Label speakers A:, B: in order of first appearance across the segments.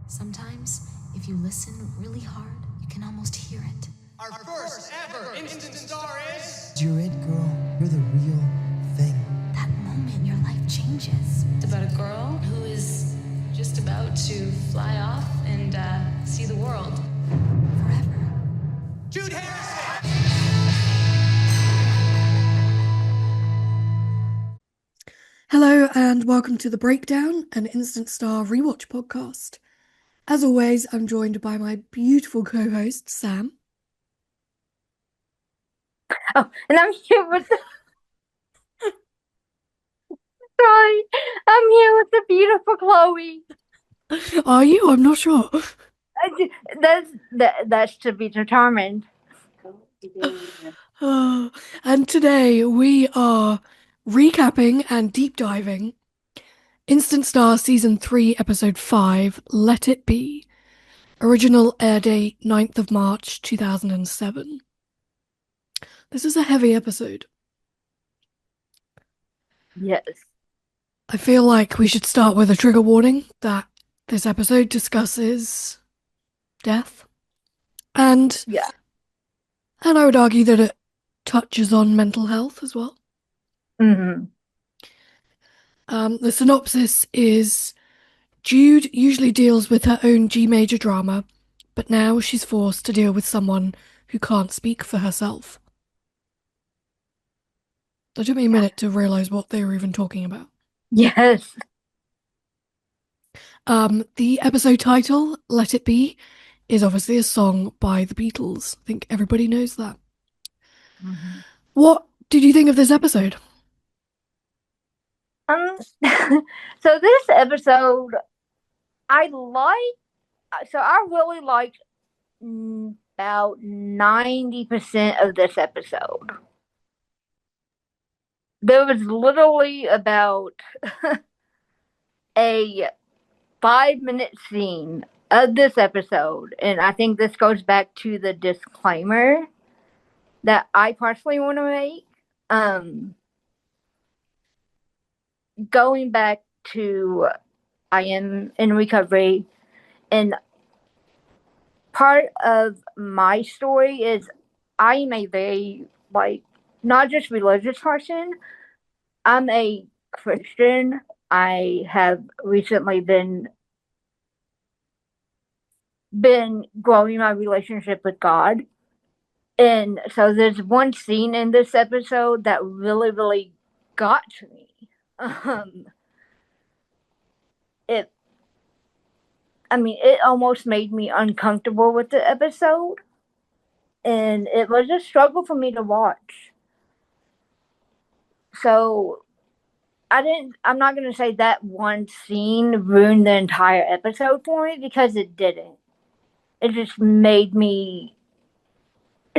A: Sometimes, if you listen really hard, you can almost hear it.
B: Our first ever instant star is...
C: You're it, girl. You're the real thing.
A: That moment your life changes.
D: It's about a girl who is just about to fly off and see the world.
A: Forever.
B: Jude Harrison!
E: Hello and welcome to The Breakdown, an Instant Star Rewatch podcast. As always, I'm joined by my beautiful co-host, Sam.
F: Oh, and I'm here with the... Sorry, I'm here with the beautiful Chloe.
E: Are you? I'm not sure.
F: That's to be determined.
E: And today we are recapping and deep diving Instant Star Season 3, Episode 5, Let It Be. Original air date 9th of March 2007. This is a heavy episode.
F: Yes.
E: I feel like we should start with a trigger warning that this episode discusses death. And I would argue that it touches on mental health as well.
F: Mm-hmm.
E: The synopsis is Jude usually deals with her own G major drama, but now she's forced to deal with someone who can't speak for herself. It took me a minute to realize what they were even talking about.
F: Yes.
E: The episode title, Let It Be, is obviously a song by the Beatles. I think everybody knows that.
F: Mm-hmm.
E: What did you think of this episode?
F: So this episode, I really liked about 90% of this episode. There was literally about a 5-minute scene of this episode, and I think this goes back to the disclaimer that I personally want to make. Going back to I am in recovery, and part of my story is I am a very, not just religious person. I'm a Christian. I have recently been growing my relationship with God. And so there's one scene in this episode that really, really got to me. It almost made me uncomfortable with the episode. And it was a struggle for me to watch. So I'm not going to say that one scene ruined the entire episode for me, because it didn't. It just made me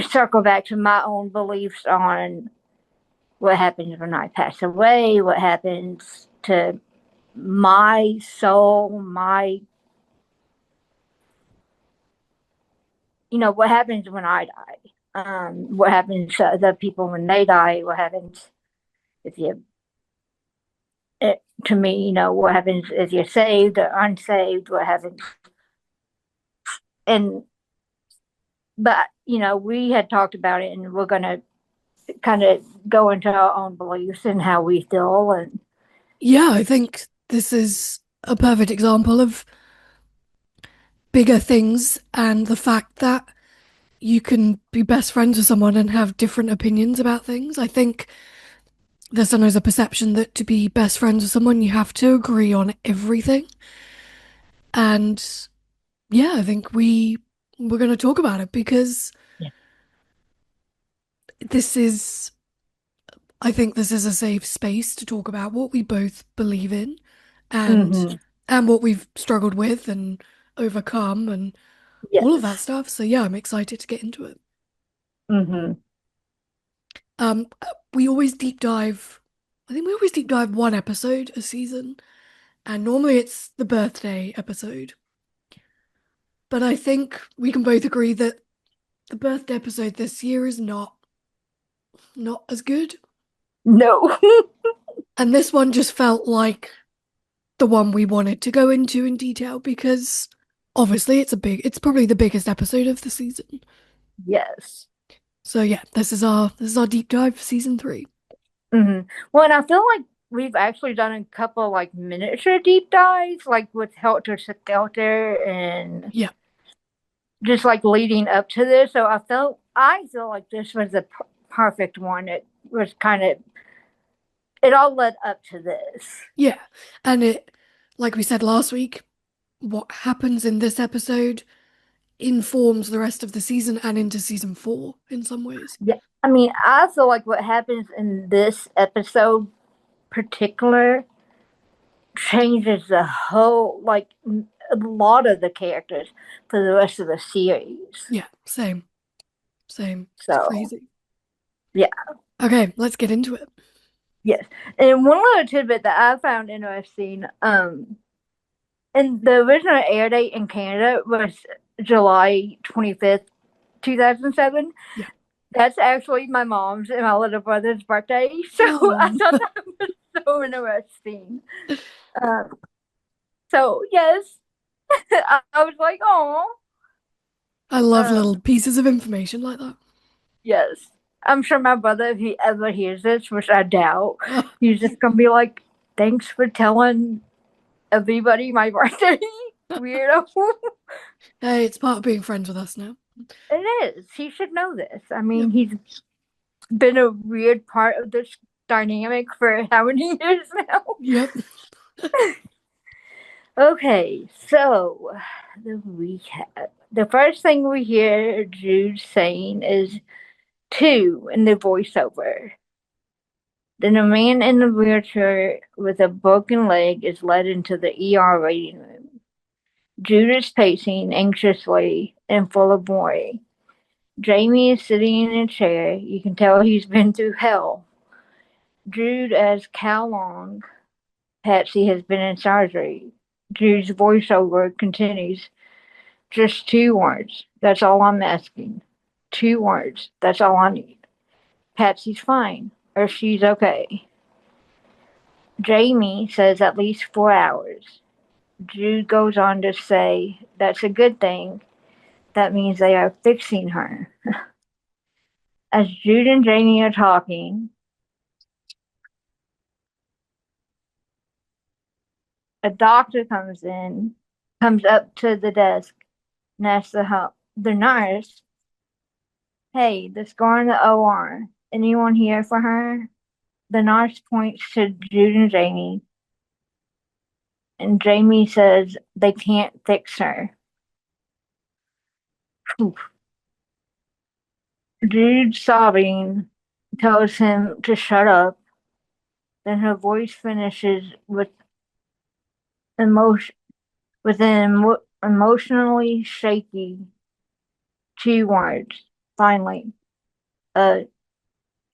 F: circle back to my own beliefs on what happens when I pass away, what happens to my soul, what happens when I die, what happens to other people when they die, what happens to me, what happens if you're saved or unsaved, what happens. But we had talked about it, and we're going to kind of go into our own beliefs and how we feel. And
E: yeah, I think this is a perfect example of bigger things and the fact that you can be best friends with someone and have different opinions about things. I think there's sometimes a perception that to be best friends with someone, you have to agree on everything. And yeah, I think we're going to talk about it because I think this is a safe space to talk about what we both believe in and what we've struggled with and overcome and all of that stuff. So yeah, I'm excited to get into it. We always deep dive. I think we always deep dive one episode a season, and normally it's the birthday episode. But I think we can both agree that the birthday episode this year is not as good.
F: No.
E: And this one just felt like the one we wanted to go into in detail because obviously it's probably the biggest episode of the season.
F: Yes.
E: So yeah, this is our deep dive for season 3.
F: Well, and I feel like we've actually done a couple like miniature deep dives, like with Helter Skelter and
E: Yeah.
F: just like leading up to this. So I feel like this was the perfect one. It was kind of it all led up to this.
E: Yeah. And it, like we said last week, what happens in this episode informs the rest of the season and into season 4 in some ways.
F: Yeah, I mean, I feel like what happens in this episode particular changes the whole like a lot of the characters for the rest of the series.
E: Yeah, same. It's
F: So
E: crazy.
F: yeah.
E: Okay, let's get into it.
F: Yes. And one little tidbit that I found interesting, and the original air date in Canada was July 25th, 2007.
E: Yeah.
F: That's actually my mom's and my little brother's birthday. So I
E: Oh.
F: thought that was so interesting. So, yes, I was like, oh,
E: I love little pieces of information like that.
F: yes. I'm sure my brother, if he ever hears this, which I doubt,
E: Oh,
F: he's just going to be like, thanks for telling everybody my birthday, weirdo.
E: hey, it's part of being friends with us now.
F: It is. He should know this. I mean,
E: Yep.
F: he's been a weird part of this dynamic for how many years now?
E: Yep.
F: Okay, so the recap. The first thing we hear Jude saying is 2 in the voiceover. Then a man in a wheelchair with a broken leg is led into the ER waiting room. Jude is pacing anxiously and full of worry. Jamie is sitting in a chair. You can tell he's been through hell. Jude asks how long Patsy has been in surgery. Jude's voiceover continues. Just 2 words. That's all I'm asking. 2 words. That's all I need. Patsy's fine, or she's okay. Jamie says at least 4 hours. Jude goes on to say that's a good thing. That means they are fixing her. As Jude and Jamie are talking, a doctor comes up to the desk and asks the nurse, hey, the scar in the OR, anyone here for her? The nurse points to Jude and Jamie, and Jamie says they can't fix her. Jude, sobbing, tells him to shut up. Then her voice finishes with emotion, with an emotionally shaky 2 words. Finally, uh,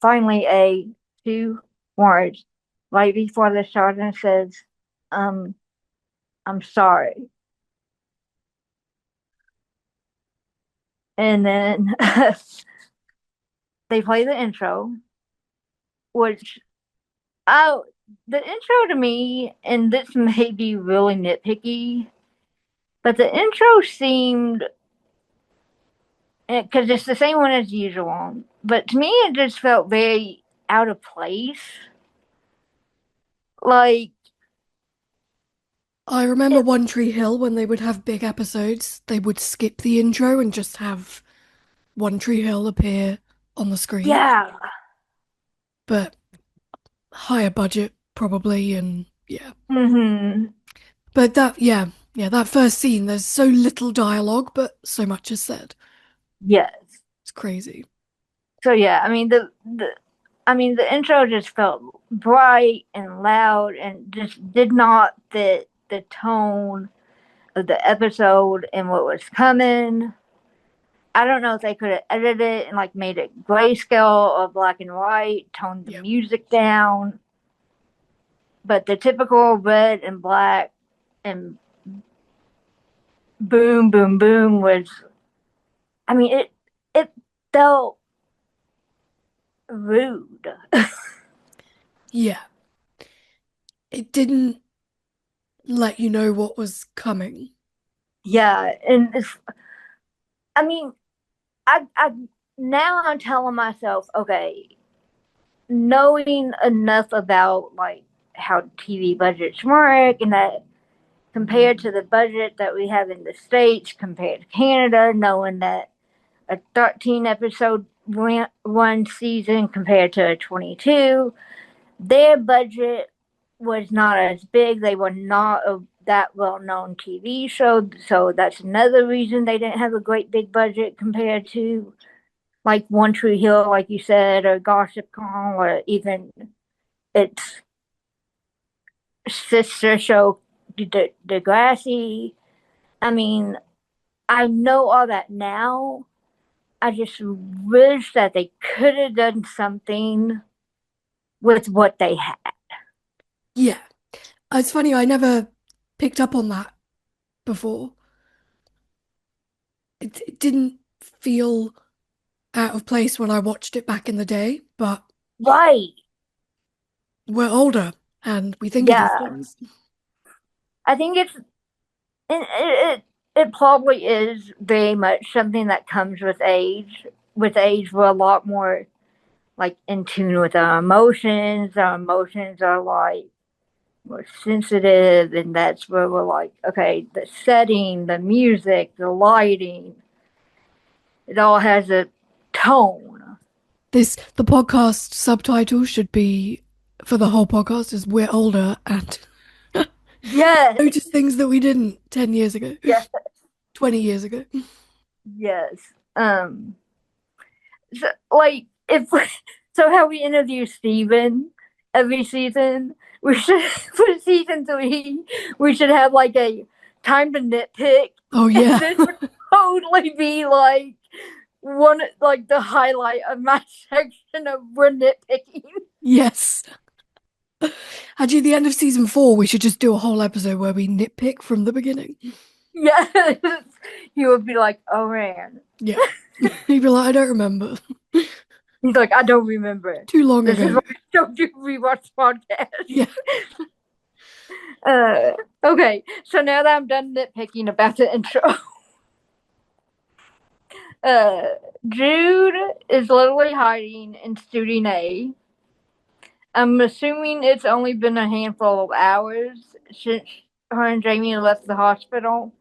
F: finally, a 2 words. Right before the sergeant says, "I'm sorry." And then they play the intro, which I the intro to me, and this may be really nitpicky, but the intro seemed because it's the same one as usual, but to me it just felt very out of place. Like
E: I remember One Tree Hill when they would have big episodes, they would skip the intro and just have One Tree Hill appear on the screen.
F: yeah,
E: But higher budget probably, and yeah.
F: mm-hmm.
E: But that first scene, there's so little dialogue, but so much is said.
F: Yes.
E: It's crazy.
F: So yeah, I mean the intro just felt bright and loud and just did not fit the tone of the episode and what was coming. I don't know if they could have edited it and like made it grayscale or black and white, toned the music down. But the typical red and black and boom, boom, boom was, I mean, it felt rude.
E: Yeah. It didn't let you know what was coming.
F: Yeah, and I mean, I now I'm telling myself, okay, knowing enough about like how TV budgets work and that compared to the budget that we have in the States compared to Canada, knowing that a 13 episode one season compared to a 22, their budget was not as big. They were not that well known TV show. So that's another reason they didn't have a great big budget compared to like One Tree Hill, like you said, or Gossip Girl, or even its sister show, Degrassi. I mean, I know all that now. I just wish that they could have done something with what they had.
E: Yeah. It's funny, I never picked up on that before. It didn't feel out of place when I watched it back in the day, but
F: Right.
E: we're older and we think of these
F: Yeah.
E: things.
F: I think it probably is very much something that comes with age. With age, we're a lot more like in tune with our emotions. Our emotions are like more sensitive, and that's where we're like, okay, the setting, the music, the lighting, it all has a tone.
E: The podcast subtitle should be for the whole podcast is we're older and
F: Yes,
E: notice things that we didn't 10 years ago,
F: yes,
E: 20 years ago.
F: yes. So, like if so, how we interview Steven every season, we should for season 3, we should have like a time to nitpick.
E: Oh,
F: And
E: yeah.
F: this would totally be like one like the highlight of my section of we're nitpicking.
E: Yes. Actually, the end of season 4, we should just do a whole episode where we nitpick from the beginning.
F: Yes, he would be like, "Oh man,"
E: Yeah. He'd be like, I don't remember.
F: he's like, "I don't remember."
E: Too long
F: This is
E: ago.
F: why I don't do rewatch podcast.
E: Yeah.
F: Okay, so now that I'm done nitpicking about the intro, uh, Jude is literally hiding in Student A. I'm assuming it's only been a handful of hours since her and Jamie left the hospital.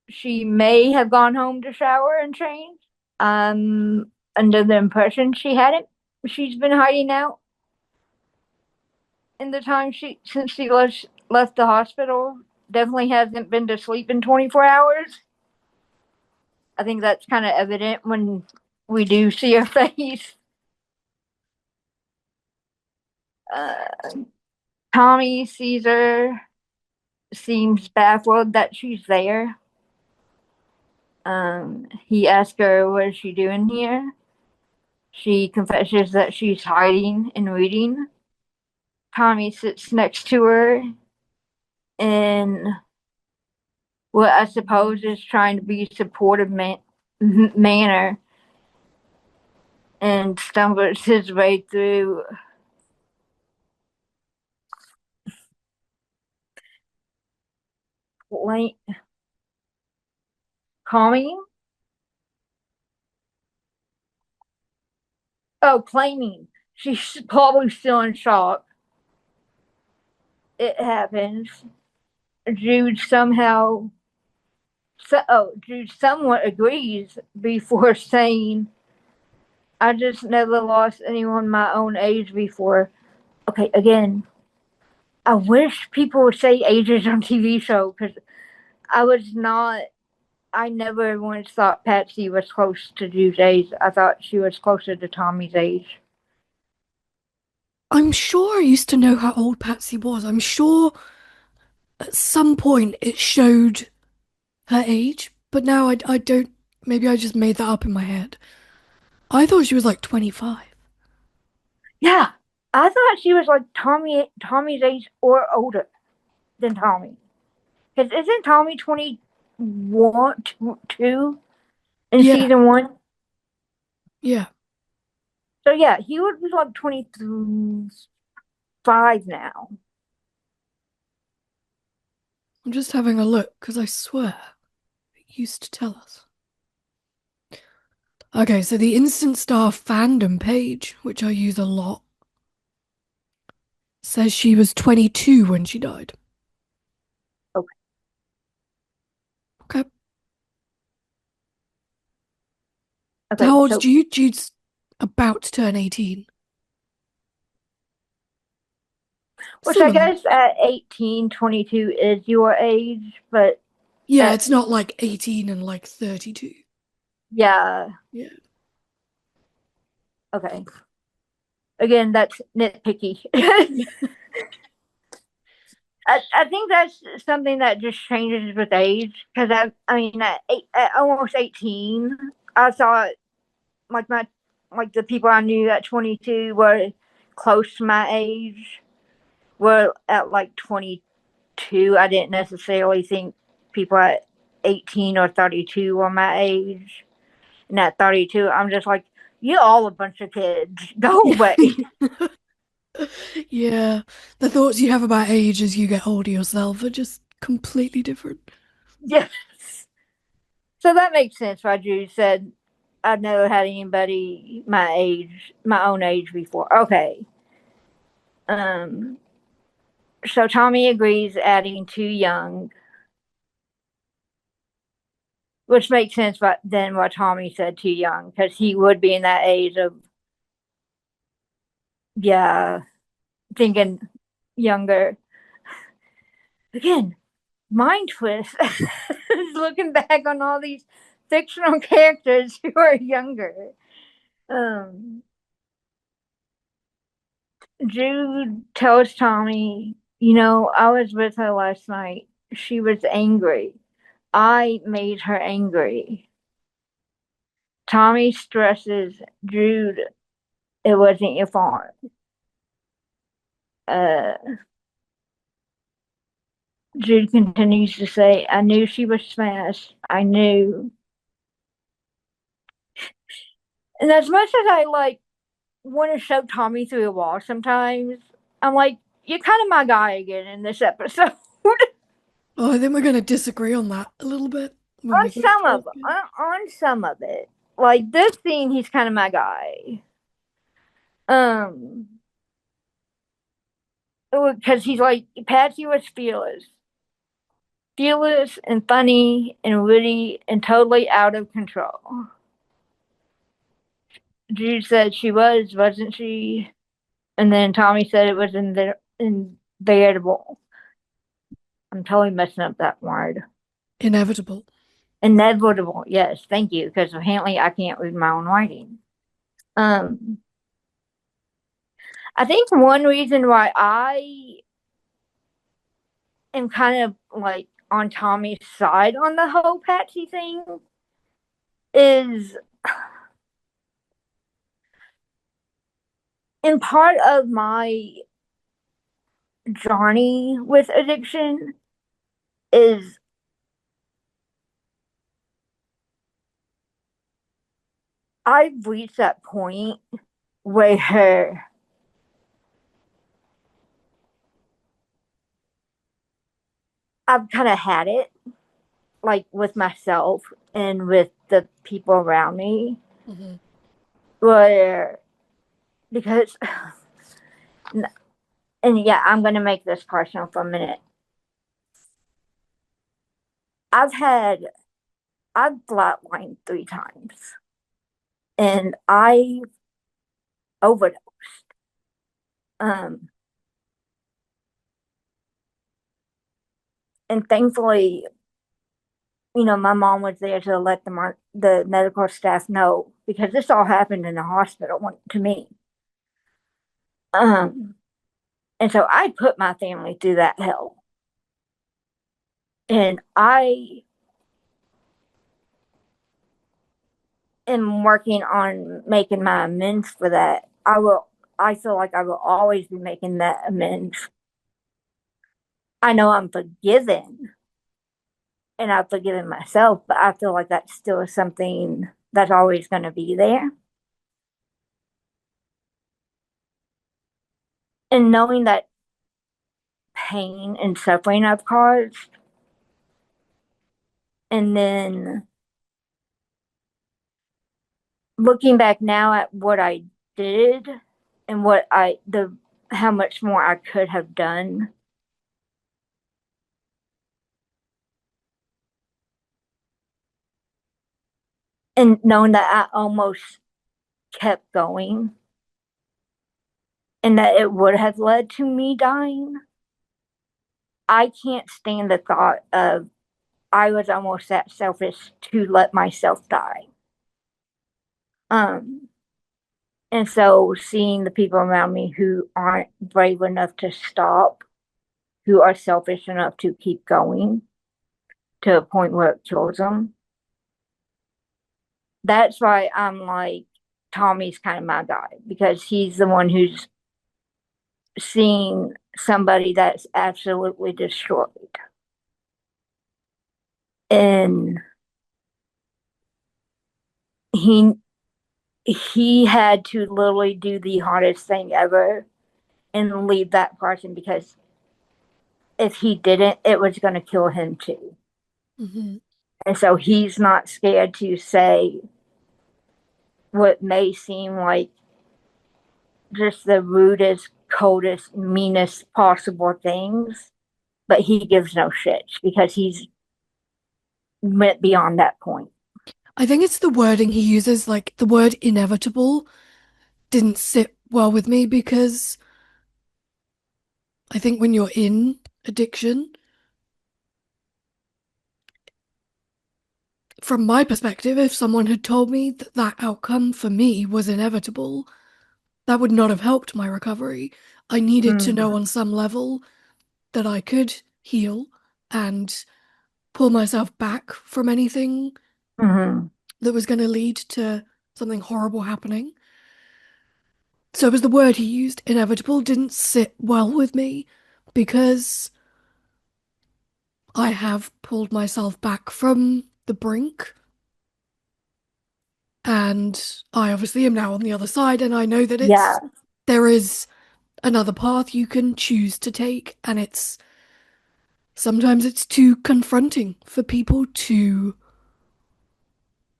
F: She may have gone home to shower and change. I'm under the impression she hadn't. She's been hiding out in the time since she left the hospital. Definitely hasn't been to sleep in 24 hours. I think that's kind of evident when we do see her face. Uh, Tommy sees her, seems baffled that she's there. He asks her, "What is she doing here?" She confesses that she's hiding and reading. Tommy sits next to her in what I suppose is trying to be supportive manner and stumbles his way through calming. Oh, claiming she's probably still in shock. It happens. Jude somehow, Jude somewhat agrees before saying, "I just never lost anyone my own age before." Okay, again, I wish people would say ages on TV show because I was not. I never once thought Patsy was close to Jude's age. I thought she was closer to Tommy's age.
E: I'm sure I used to know how old Patsy was. I'm sure at some point it showed her age, but now I don't. Maybe I just made that up in my head. I thought she was like 25.
F: Yeah, I thought she was like Tommy's age or older than Tommy. Because isn't Tommy 21, 2 in
E: Yeah,
F: season 1?
E: yeah.
F: So yeah, he would be like 25 now.
E: I'm just having a look because I swear it used to tell us. Okay, so the Instant Star fandom page, which I use a lot, says she was 22 when she died.
F: Okay.
E: Okay.
F: Okay,
E: How old
F: so
E: is Jude? Jude's about to turn 18.
F: which I
E: Similar.
F: guess at 18, 22 is your age, but
E: Yeah, it's not like 18 and like 32.
F: yeah,
E: Yeah.
F: okay. Again, that's nitpicky. I think that's something that just changes with age. Because I mean, at almost 18, I thought like the people I knew at 22 were close to my age. Were at like 22. I didn't necessarily think people at 18 or 32 were my age. And at 32, I'm just like, you all a bunch of kids. Go away.
E: Yeah. The thoughts you have about age as you get older yourself are just completely different.
F: Yes. So that makes sense why Drew said I've never had anybody my age, my own age before. Okay. Um. So Tommy agrees, adding too young, which makes sense. But then what Tommy said too young, because he would be in that age of yeah, thinking younger. Again, mind twist. Looking back on all these fictional characters who are younger. Um, Jude tells Tommy, I was with her last night. She was angry. I made her angry. Tommy stresses, Jude, it wasn't your fault. Uh, Jude continues to say, I knew she was smashed. I knew. And as much as I want to shove Tommy through a wall sometimes, I'm like, you're kind of my guy again in this episode.
E: Oh, I think we're going to disagree on that a little bit when
F: on
E: we go
F: some
E: through
F: of
E: it again.
F: on some of it. Like this scene, he's kind of my guy. Um, because he's like Patsy was fearless and funny and witty and totally out of control. Jude said she wasn't she? And then Tommy said it was inevitable. I'm totally messing up that word.
E: Inevitable.
F: Inevitable, yes, thank you, because apparently I can't read my own writing. Um, I think one reason why I am kind of like on Tommy's side on the whole Patsy thing is in part of my journey with addiction is I've reached that point where I've kind of had it, like with myself and with the people around me,
E: Mm-hmm.
F: where because and yeah, I'm gonna make this personal for a minute. I've had I've flatlined 3 times, and I overdosed. Um, and thankfully, my mom was there to let the medical staff know because this all happened in the hospital to me. Um, and so I put my family through that hell, and I am working on making my amends for that. I feel like I will always be making that amends. I know I'm forgiven and I've forgiven myself, but I feel like that's still something that's always going to be there. And knowing that pain and suffering I've caused, And then looking back now at what I did and how much more I could have done. And knowing that I almost kept going and that it would have led to me dying, I can't stand the thought of I was almost that selfish to let myself die. And so seeing the people around me who aren't brave enough to stop, who are selfish enough to keep going to a point where it kills them, that's why I'm like, Tommy's kind of my guy, because he's the one who's seeing somebody that's absolutely destroyed. And he had to literally do the hardest thing ever and leave that person, because if he didn't, it was going to kill him too.
E: Mm-hmm.
F: And so he's not scared to say what may seem like just the rudest, coldest, meanest possible things, but he gives no shits because he's went beyond that point.
E: I think it's the wording he uses, like the word inevitable didn't sit well with me because I think when you're in addiction, from my perspective, if someone had told me that that outcome for me was inevitable, that would not have helped my recovery. I needed to know on some level that I could heal and pull myself back from anything that was going to lead to something horrible happening. So it was the word he used, inevitable, didn't sit well with me because I have pulled myself back from the brink. And I obviously am now on the other side, and I know that there is another path you can choose to take, and sometimes it's too confronting for people to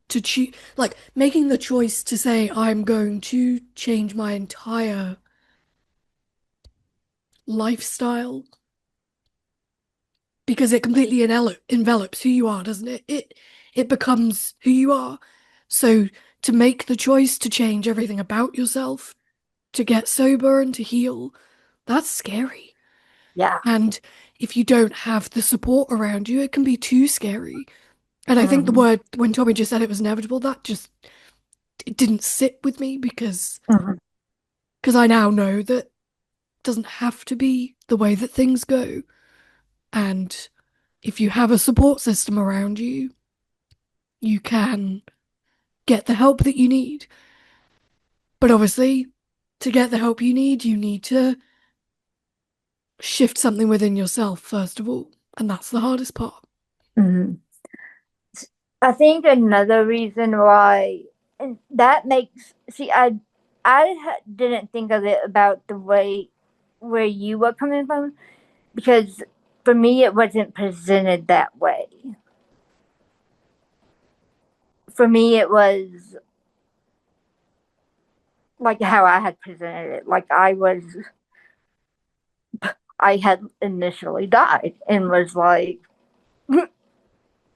E: choose, like making the choice to say I'm going to change my entire lifestyle, because it completely envelops who you are, doesn't it? It becomes who you are. So to make the choice to change everything about yourself, to get sober and to heal, that's scary.
F: Yeah.
E: And if you don't have the support around you, it can be too scary. And I think the word, when Tommy just said it was inevitable, it didn't sit with me because I now know that it doesn't have to be the way that things go. And if you have a support system around you, you can get the help that you need. But obviously, to get the help you need to shift something within yourself, first of all. And that's the hardest part.
F: I think another reason why, and that makes, see, didn't think of it about the way where you were coming from, because for me, it wasn't presented that way. For me, it was like how I had presented it. Like I had initially died and was like,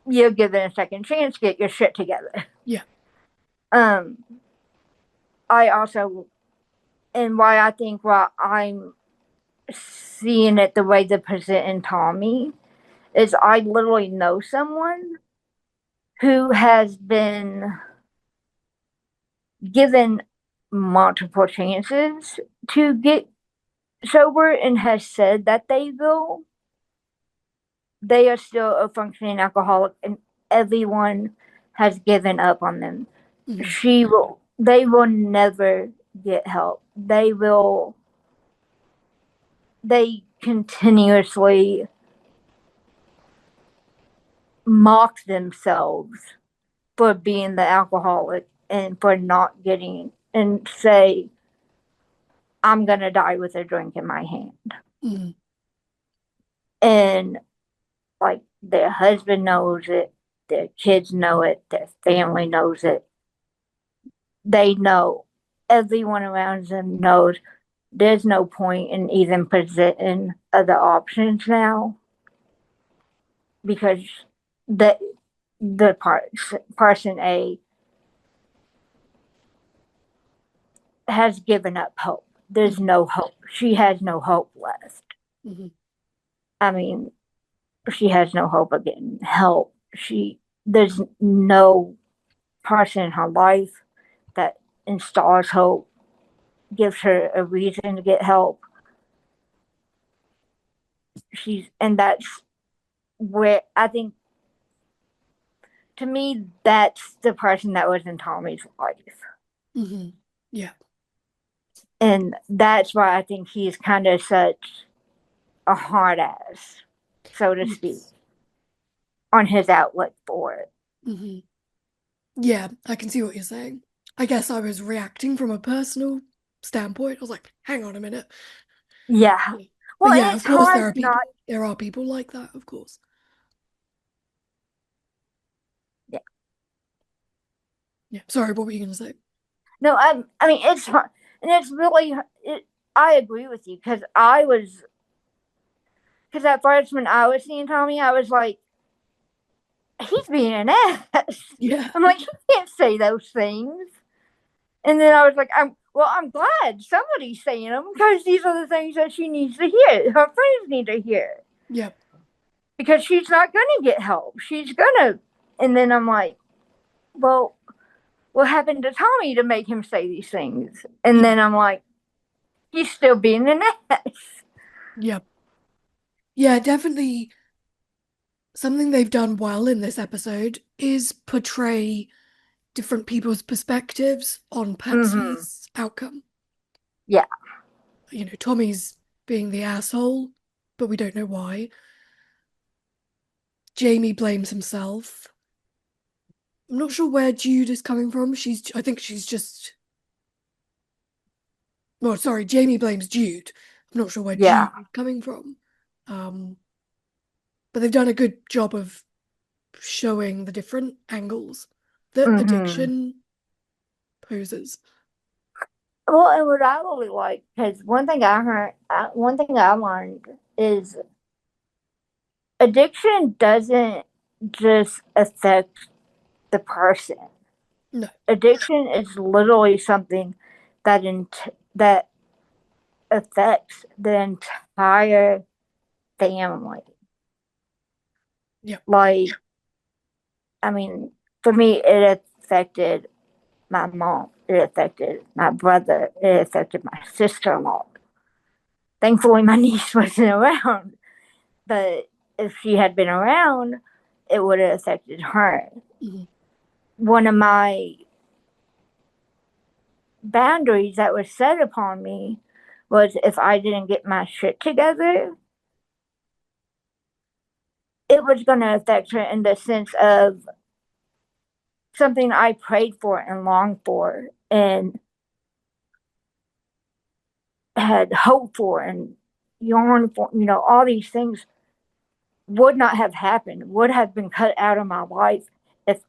F: you're given a second chance, get your shit together.
E: Yeah.
F: I also, and why I think why I'm seeing it the way they present in Tommy is I literally know someone who has been given multiple chances to get sober and has said that they will. They are still a functioning alcoholic, and everyone has given up on them. They will never get help. They continuously mock themselves for being the alcoholic and for not getting, and say, I'm going to die with a drink in my hand. And like their husband knows it, Their kids know it. Their family knows it. They know. Everyone around them knows. There's no point in even presenting other options now because the person A has given up hope. There's no hope. She has no hope left.
E: Mhm.
F: I mean, she has no hope of getting help. There's no person in her life that installs hope, gives her a reason to get help. And that's where I think, to me, that's the person that was in Tommy's life.
E: Mhm. Yeah.
F: And that's why I think he's kind of such a hard ass, so to speak, on his outlet for it.
E: Mhm. Yeah, I can see what you're saying. I guess I was reacting from a personal standpoint. I was like, hang on a minute.
F: Yeah.
E: Yeah.
F: Well,
E: But yeah,
F: it's
E: of course
F: hard not.
E: there are people like that, of course.
F: Yeah.
E: Yeah. Sorry, what were you gonna say?
F: No, I mean, it's hard. And it's really, I agree with you because at first when I was seeing Tommy, I was like, he's being an ass.
E: Yeah.
F: I'm like, he can't say those things. And then I was like, I'm glad somebody's saying them because these are the things that she needs to hear. Her friends need to hear.
E: Yeah.
F: Because she's not going to get help. She's going to. And then I'm like, well, what happened to Tommy to make him say these things? And then I'm like, he's still being an ass.
E: Yeah. Yeah, definitely something they've done well in this episode is portray different people's perspectives on Patsy's outcome.
F: Yeah.
E: You know, Tommy's being the asshole, but we don't know why. Jamie blames himself. I'm not sure where Jude is coming from. I think she's just. Well, sorry, Jamie blames Jude. I'm not sure where
F: Yeah.
E: Jude is coming from. But they've done a good job of showing the different angles that addiction poses.
F: Well, and what I really like, because one thing I learned is addiction doesn't just affect the person.
E: No.
F: Addiction is literally something that affects the entire family.
E: Yeah.
F: Like, I mean, for me, it affected my mom. It affected my brother. It affected my sister-in-law. Thankfully, my niece wasn't around. But if she had been around, it would have affected her.
E: Mm-hmm.
F: One of my boundaries that was set upon me was if I didn't get my shit together, it was going to affect her in the sense of something I prayed for and longed for and had hope for and yearned for, all these things would not have happened, would have been cut out of my life if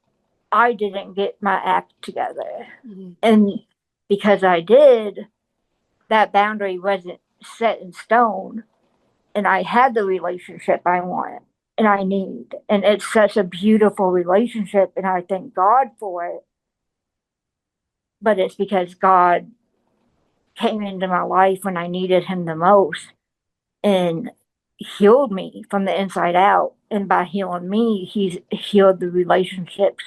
F: I didn't get my act together.
E: Mm-hmm.
F: And because I did, that boundary wasn't set in stone. And I had the relationship I want and I need. And it's such a beautiful relationship. And I thank God for it. But it's because God came into my life when I needed Him the most and healed me from the inside out. And by healing me, He's healed the relationships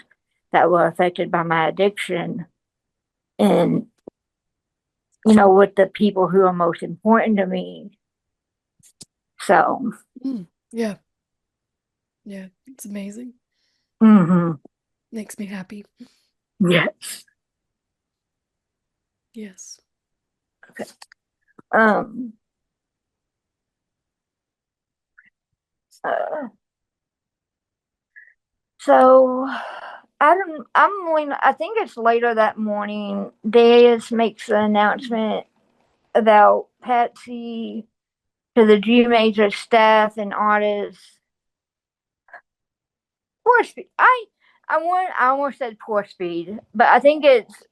F: that were affected by my addiction. And, with the people who are most important to me. So.
E: Yeah. Yeah, it's amazing.
F: Mm-hmm.
E: Makes me happy.
F: Yes.
E: Yes.
F: Okay. So I think it's later that morning. Deus makes an announcement about Patsy to the G Major staff and artists. Poor Speed. I almost said Poor Speed, but I think it's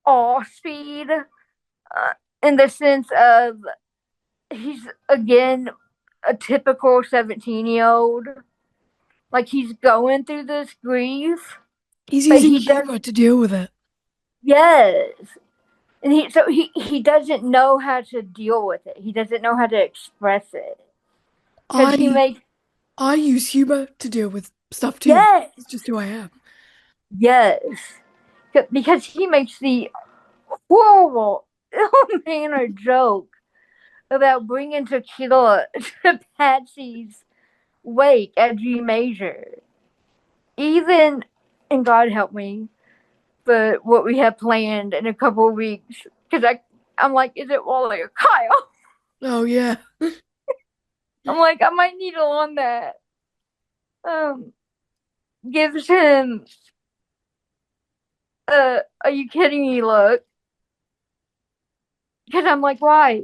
F: all Speed, in the sense of he's again a typical 17-year-old. Like he's going through this grief,
E: He's
F: but
E: using
F: he does.
E: humor to deal with it.
F: Yes, and he doesn't know how to deal with it. He doesn't know how to express it because he
E: I
F: makes
E: I use humor to deal with stuff too.
F: yes,
E: It's just who I am.
F: yes, because he makes the horrible, ill-mannered joke about bringing tequila to Patsy's wake at G Major. Even, and God help me, but what we have planned in a couple of weeks, because I'm like, is it Wally or Kyle?
E: Oh yeah.
F: I'm like, I might need on that. Gives him are you kidding me look. Because I'm like, why?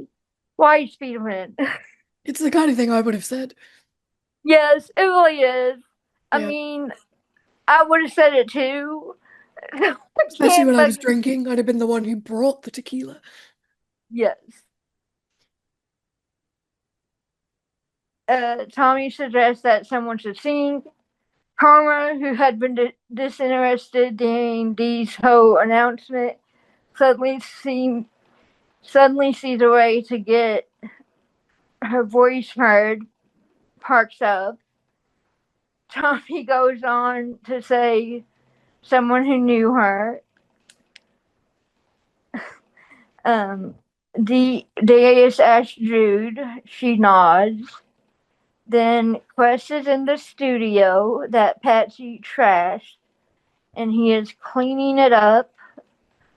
F: Why Spiderman?
E: It's the kind of thing I would have said.
F: Yes, it really is. I
E: Yeah.
F: mean, I would have said it too. I
E: Especially
F: can't
E: when I was
F: fucking.
E: drinking. I'd have been the one who brought the tequila.
F: Yes. Tommy suggests that someone should sing. Karma, who had been disinterested in Dee's whole announcement, suddenly sees a way to get her voice heard. Parks up. Tommy goes on to say someone who knew her. Deus asks Jude. She nods. Then Quest is in the studio that Patsy trashed, and he is cleaning it up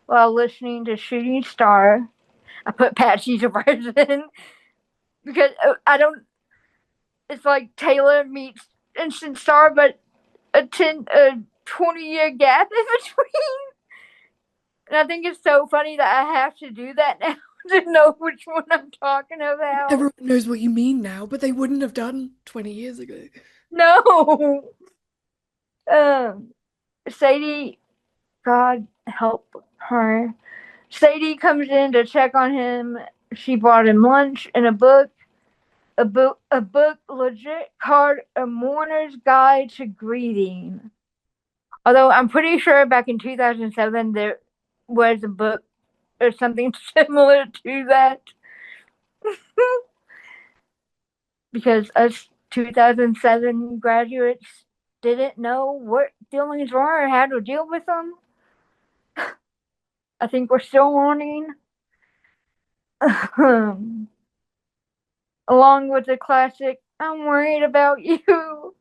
F: while listening to Shooting Star. I put Patsy's version because I don't. It's like Taylor meets Instant Star, but a 20-year gap in between. And I think it's so funny that I have to do that now to know which one I'm talking about.
E: Everyone knows what you mean now, but they wouldn't have done 20 years ago.
F: No. Sadie, God help her. Sadie comes in to check on him. She brought him lunch and a book. A book legit called A Mourner's Guide to Grieving. Although I'm pretty sure back in 2007 there was a book or something similar to that. Because us 2007 graduates didn't know what feelings were or how to deal with them. I think we're still learning. Along with the classic, I'm worried about you.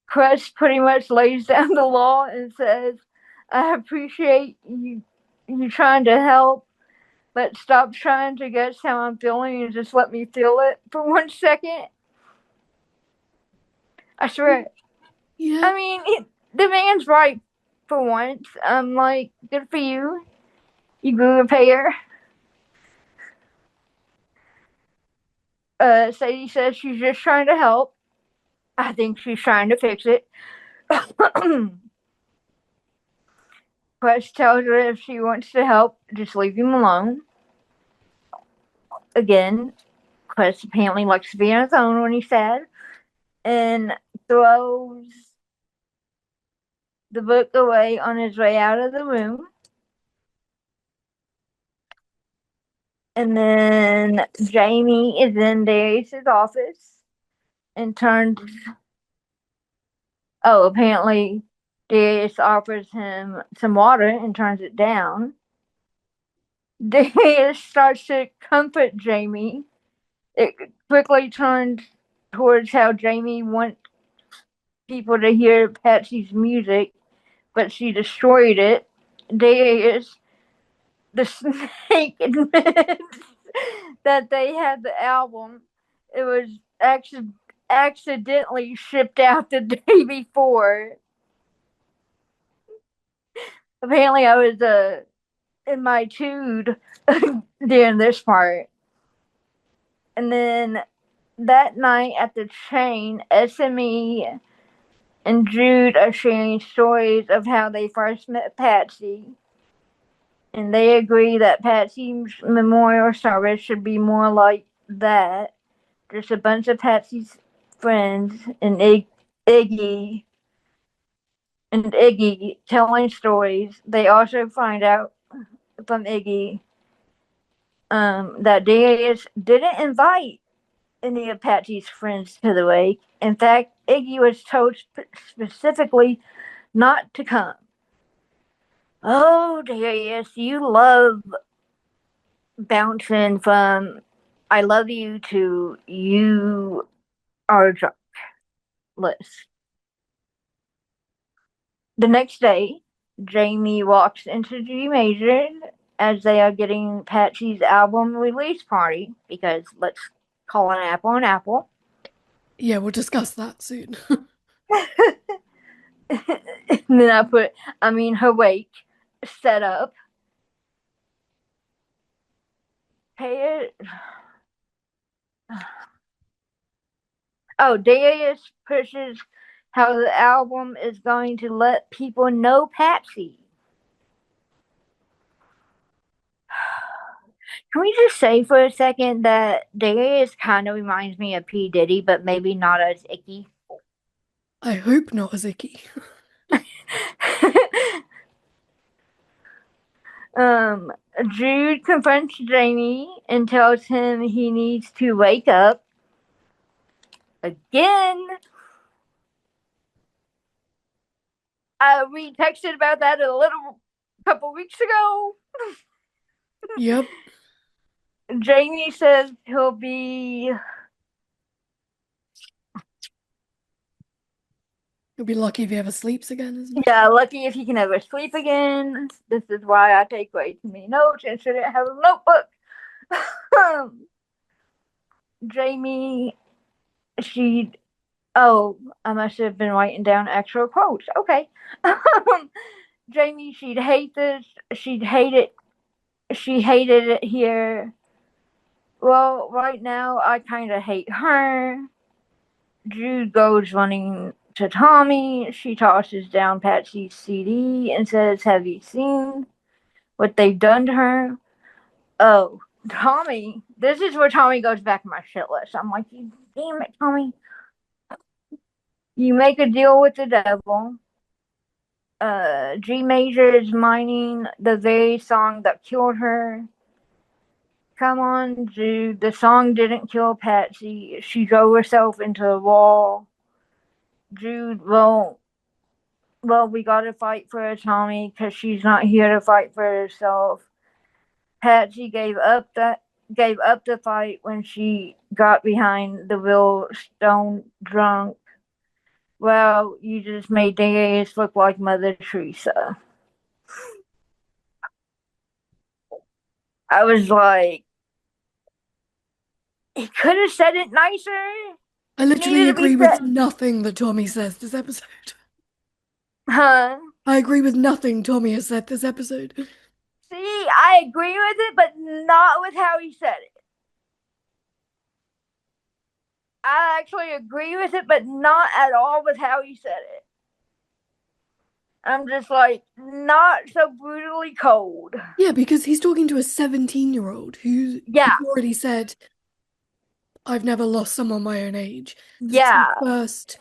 F: Crest pretty much lays down the law and says, I appreciate you trying to help, but stop trying to guess how I'm feeling and just let me feel it for 1 second. I swear.
E: Yeah.
F: I mean, the man's right for once. I'm like, good for you. You grew a pair. Sadie says she's just trying to help. I think she's trying to fix it. Quest tells her if she wants to help, just leave him alone. Again, Quest apparently likes to be on his own when he's sad. And throws the book away on his way out of the room. And then Jamie is in Darius's office and turns. Oh, apparently Darius offers him some water and turns it down. Darius starts to comfort Jamie. It quickly turns towards how Jamie wants people to hear Patsy's music, but she destroyed it. Darius, the snake, admits that they had the album. It was accidentally shipped out the day before. Apparently, I was in my tude during this part. And then that night at the train, SME and Jude are sharing stories of how they first met Patsy, and they agree that Patsy's memorial service should be more like that. Just a bunch of Patsy's friends and Iggy telling stories. They also find out from Iggy that Darius didn't invite any of Patsy's friends to the wake. In fact, Iggy was told specifically not to come. Oh, Darius, you love bouncing from I love you to you are drunk list. The next day, Jamie walks into G Major as they are getting Patsy's album release party because let's call an apple an apple.
E: Yeah, we'll discuss that soon.
F: And then her wake set up. Hey, Darius pushes how the album is going to let people know Patsy. Can we just say for a second that Darius kind of reminds me of P. Diddy, but maybe not as icky?
E: I hope not as icky.
F: Jude confronts Jamie and tells him he needs to wake up. Again. We texted about that a couple weeks ago.
E: Yep.
F: Jamie says he'll be
E: lucky if he ever sleeps again, isn't he?
F: Yeah, lucky if he can ever sleep again. This is why I take way too many notes and shouldn't have a notebook. Jamie, I must have been writing down actual quotes. Okay. Jamie, she'd hate this. She'd hate it. She hated it here. Well, right now, I kind of hate her. Jude goes running to Tommy. She tosses down Patsy's CD and says, "Have you seen what they've done to her?" Oh, Tommy. This is where Tommy goes back in my shit list. I'm like, you damn it, Tommy. You make a deal with the devil. G Major is mining the very song that killed her. Come on, Jude. The song didn't kill Patsy. She drove herself into a wall. Jude, well, we gotta fight for her, Tommy, because she's not here to fight for herself. Patsy gave up the fight when she got behind the wheel stone drunk. Well, you just made Darius look like Mother Teresa. I was like, he could have said it nicer.
E: I literally agree with nothing that Tommy says this episode.
F: Huh?
E: I agree with nothing Tommy has said this episode.
F: See, I agree with it, but not with how he said it. I actually agree with it, but not at all with how he said it. I'm just like, not so brutally cold.
E: Yeah, because he's talking to a 17-year-old who's already said, I've never lost someone my own age.
F: Yeah.
E: It's his first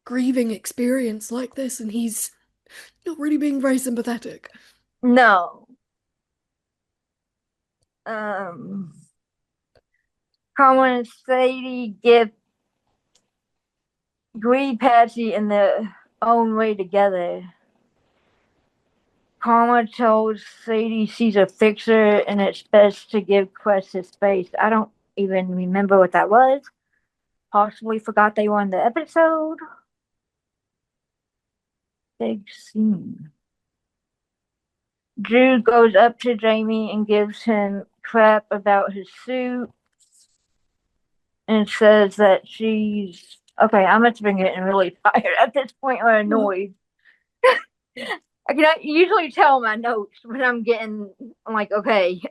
E: grieving experience like this, and he's not really being very sympathetic.
F: No. Carmen and Sadie greet Patsy in their own way together. Karma tells Sadie she's a fixer and it's best to give Quest his space. I don't even remember what that was. Possibly forgot they were in the episode. Big scene. Drew goes up to Jamie and gives him crap about his suit and says that she's okay. I must have been getting really tired at this point or annoyed. I can usually tell my notes when I'm like, okay.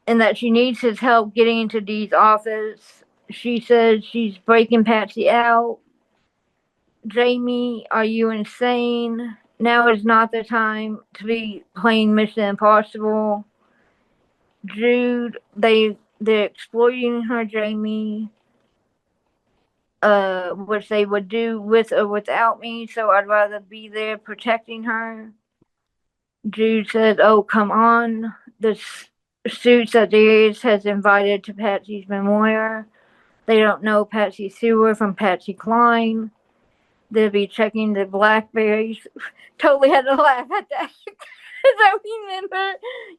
F: and that she needs his help getting into Dee's office. She says she's breaking Patsy out. Jamie, are you insane? Now is not the time to be playing Mission Impossible. Jude, they're exploiting her, Jamie. Which they would do with or without me, so I'd rather be there protecting her. Jude says, oh, come on. The suits that Darius has invited to Patsy's memorial. They don't know Patsy Sewer from Patsy Cline. They'll be checking the blackberries. Totally had to laugh at that. Because I remember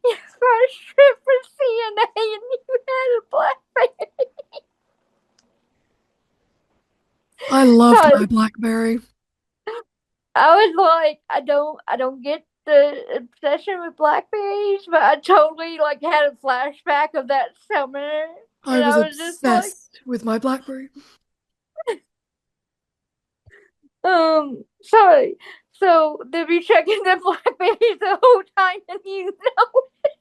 F: your first trip for CNA and you had a blackberry.
E: I loved my BlackBerry.
F: I was like, I don't get the obsession with blackberries, but I totally like had a flashback of that summer.
E: I was obsessed with my BlackBerry.
F: Sorry. So they'll be checking the blackberries the whole time, and you know it.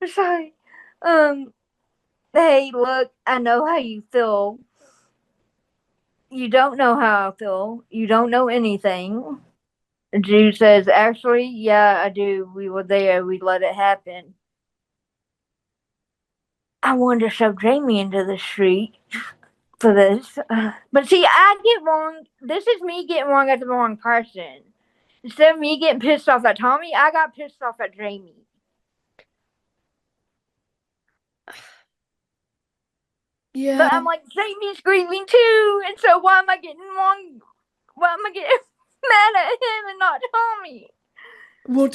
F: I'm sorry. Hey, look, I know how you feel. You don't know how I feel. You don't know anything. Jude says, actually, yeah, I do. We were there. We let it happen. I wanted to shove Jamie into the street for this. But see, I get wrong. This is me getting wrong at the wrong person. Instead of me getting pissed off at Tommy, I got pissed off at Jamie.
E: Yeah.
F: But I'm like, Jamie's grieving too, and so why am I getting wrong? Why am I getting mad at him and not Tommy?
E: We'll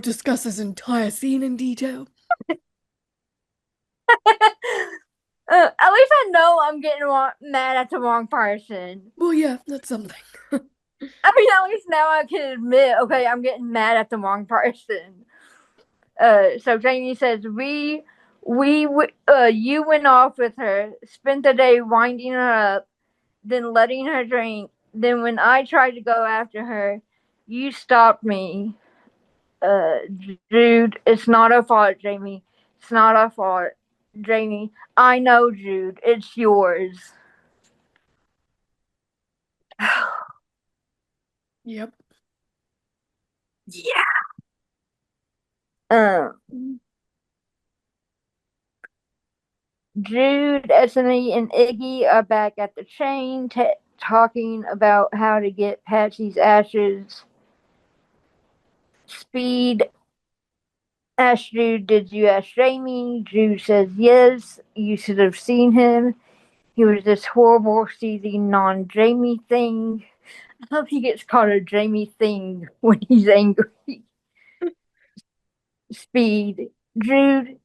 E: discuss this entire scene in detail.
F: At least I know I'm getting mad at the wrong person.
E: Well, yeah, that's something.
F: I mean, at least now I can admit, okay, I'm getting mad at the wrong person. So Jamie says, you went off with her, spent the day winding her up, then letting her drink. Then when I tried to go after her, you stopped me. Jude, it's not our fault, Jamie. It's not our fault. Jamie, I know, Jude. It's yours.
E: Yep.
F: Yeah. Jude, Esme, and Iggy are back at the chain talking about how to get Patsy's ashes. Speed asks Jude, did you ask Jamie? Jude says, yes. You should have seen him. He was this horrible, seething, non-Jamie thing. I hope he gets called a Jamie thing when he's angry. Speed. Jude,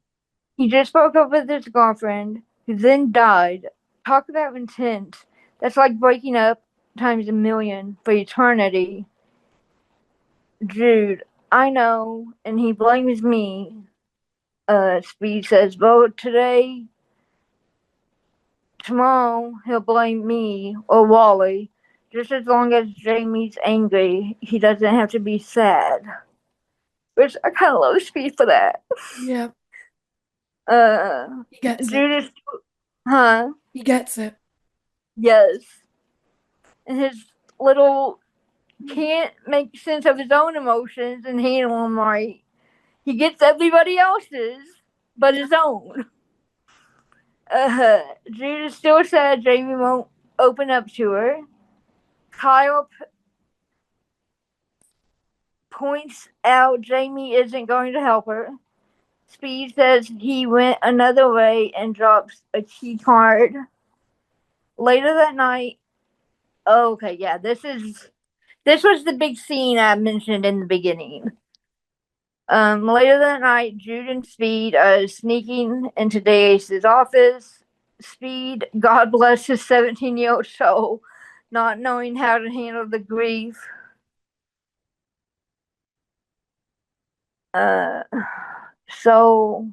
F: he just broke up with his girlfriend, who then died. Talk about intense. That's like breaking up times a million for eternity. Jude, I know, and he blames me. Speed says, well, tomorrow, he'll blame me or Wally. Just as long as Jamie's angry, he doesn't have to be sad. Which I kind of love Speed for that.
E: Yeah. He gets
F: Judas, huh?
E: He gets it.
F: Yes. And his little can't make sense of his own emotions and handle them right. He gets everybody else's, but his own. Judas still said Jamie won't open up to her. Kyle points out Jamie isn't going to help her. Speed says he went another way and drops a key card. Later that night, okay, yeah, this was the big scene I mentioned in the beginning. Later that night, Jude and Speed are sneaking into Darius's office. Speed, God bless his 17-year-old soul, not knowing how to handle the grief. So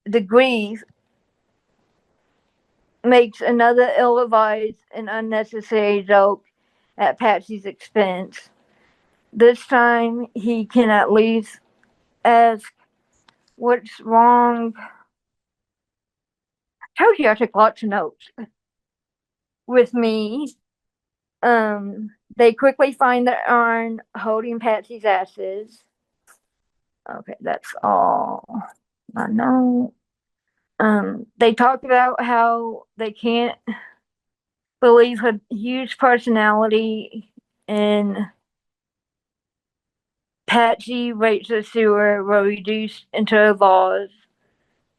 F: the grief makes another ill-advised and unnecessary joke at Patsy's expense. This time he can at least ask, "What's wrong?" I told you I took lots of notes with me. They quickly find the urn holding Patsy's ashes. Okay, that's all I know. They talked about how they can't believe her huge personality and Patsy rapes the sewer were reduced into laws.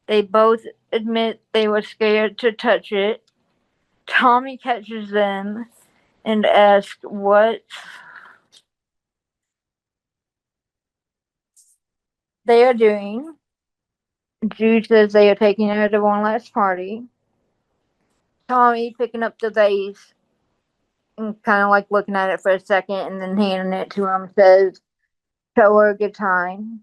F: They both admit they were scared to touch it. Tommy catches them and asks what they are doing. Jude says they are taking her to one last party. Tommy picking up the vase and kind of like looking at it for a second and then handing it to him says, "Show her a good time."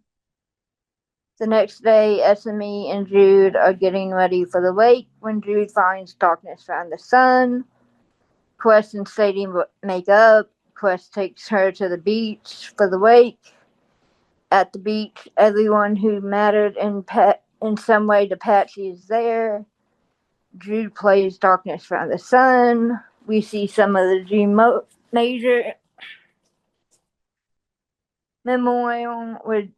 F: The next day, SME and Jude are getting ready for the wake when Jude finds darkness around the sun. Quest and Sadie make up. Quest takes her to the beach for the wake. At the beach, everyone who mattered in some way to Patsy is there. Jude plays Darkness Around the Sun. We see some of the G Major memorial with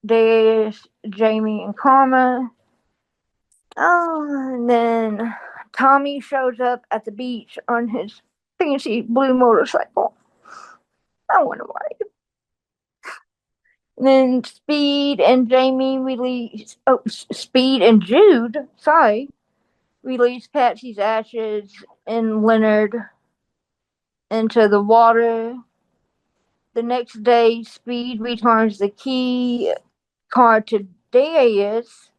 F: Darius, Jamie, and Karma. Oh, and then Tommy shows up at the beach on his fancy blue motorcycle. I wonder why. And then Speed and Jude, sorry, release Patsy's ashes and Leonard into the water. The next day, Speed returns the key card to Darius.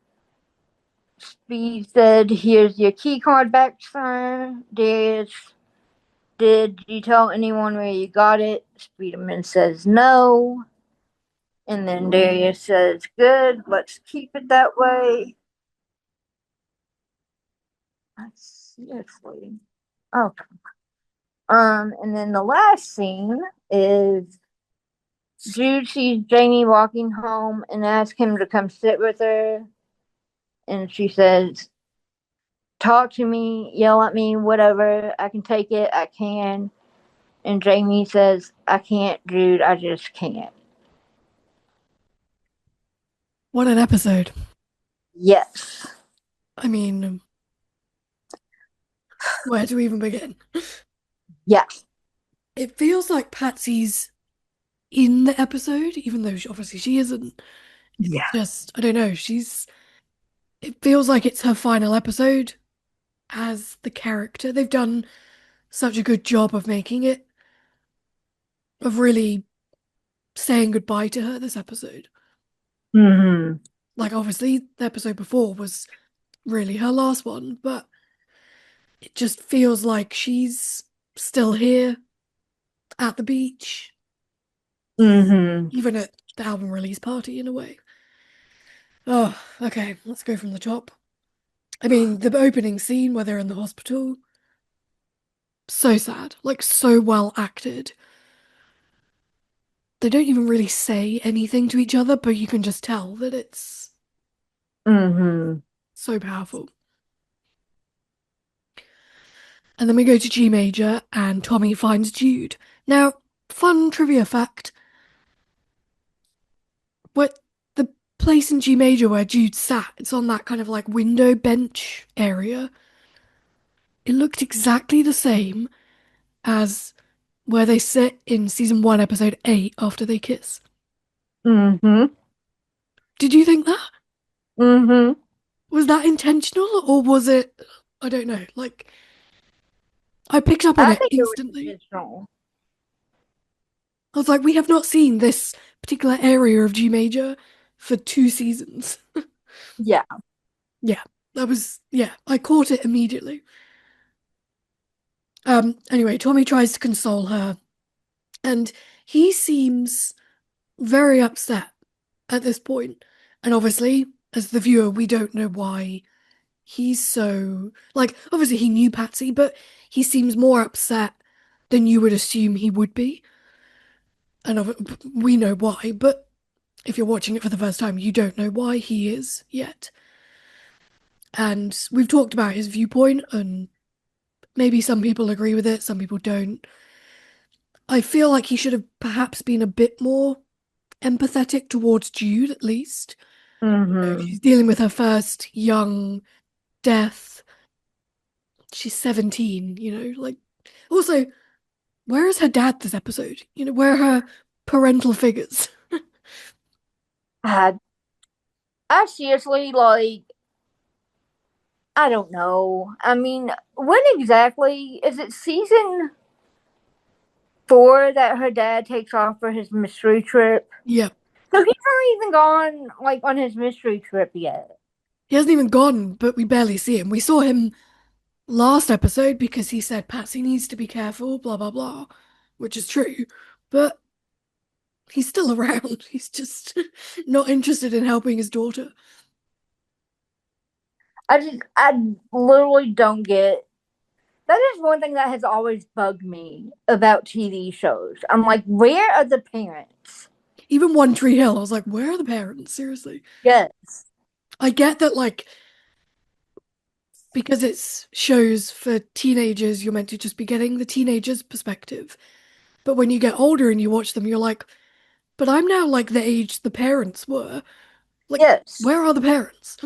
F: Speed said, "Here's your key card back, sir." Darius, "Did you tell anyone where you got it?" Speedman says no. And then Darius says, "Good, let's keep it that way." Seriously. Oh. And then the last scene is Jude sees Jamie walking home and asks him to come sit with her. And she says, "Talk to me, yell at me, whatever. I can take it, I can." And Jamie says, "I can't, Jude, I just can't."
E: What an episode.
F: Yes.
E: I mean, where to even begin?
F: Yes.
E: It feels like Patsy's in the episode, even though obviously she isn't.
F: Yeah.
E: Just, I don't know, it feels like it's her final episode as the character. They've done such a good job of making it, of really saying goodbye to her this episode.
F: Mm-hmm.
E: Like, obviously, the episode before was really her last one, but it just feels like she's still here at the beach,
F: Mm-hmm.
E: even at the album release party in a way. Oh, okay, let's go from the top. I mean, the opening scene where they're in the hospital, so sad, like so well acted. They don't even really say anything to each other, but you can just tell that it's
F: Mm-hmm.
E: so powerful. And then we go to G major and Tommy finds Jude. Now, fun trivia fact, what the place in G major where Jude sat, it's on that kind of like window bench area. It looked exactly the same as where they sit in season 1, episode 8 after they kiss.
F: Mm-hmm.
E: Did you think that?
F: Mm-hmm.
E: Was that intentional or was it, I don't know, like I picked up on
F: I
E: it
F: think it was
E: instantly.
F: intentional.
E: I was like, we have not seen this particular area of G major for 2 seasons.
F: Yeah.
E: Yeah, I caught it immediately. Anyway, Tommy tries to console her, and he seems very upset at this point. And obviously, as the viewer, we don't know why he's so like obviously he knew Patsy, but he seems more upset than you would assume he would be. And we know why, but if you're watching it for the first time, you don't know why he is yet. And we've talked about his viewpoint, and maybe some people agree with it, some people don't. I feel like he should have perhaps been a bit more empathetic towards Jude, at least. She's dealing with her first young death. She's 17, like. Also, where is her dad this episode? Where are her parental figures?
F: I seriously, like, I don't know. I mean, when exactly is it season 4 that her dad takes off for his mystery trip?
E: Yeah.
F: So he's not even gone, like, on his mystery trip yet.
E: He hasn't even gone, but we barely see him. We saw him last episode because he said Patsy needs to be careful, blah, blah, blah, which is true. But he's still around. He's just not interested in helping his daughter.
F: I literally don't get. That is one thing that has always bugged me about TV shows. I'm like, where are the parents?
E: Even One Tree Hill, I was like, where are the parents? Seriously.
F: Yes.
E: I get that, like, because it's shows for teenagers, you're meant to just be getting the teenager's perspective. But when you get older and you watch them, you're like, but I'm now like the age the parents were. Like,
F: Yes.
E: where are the parents?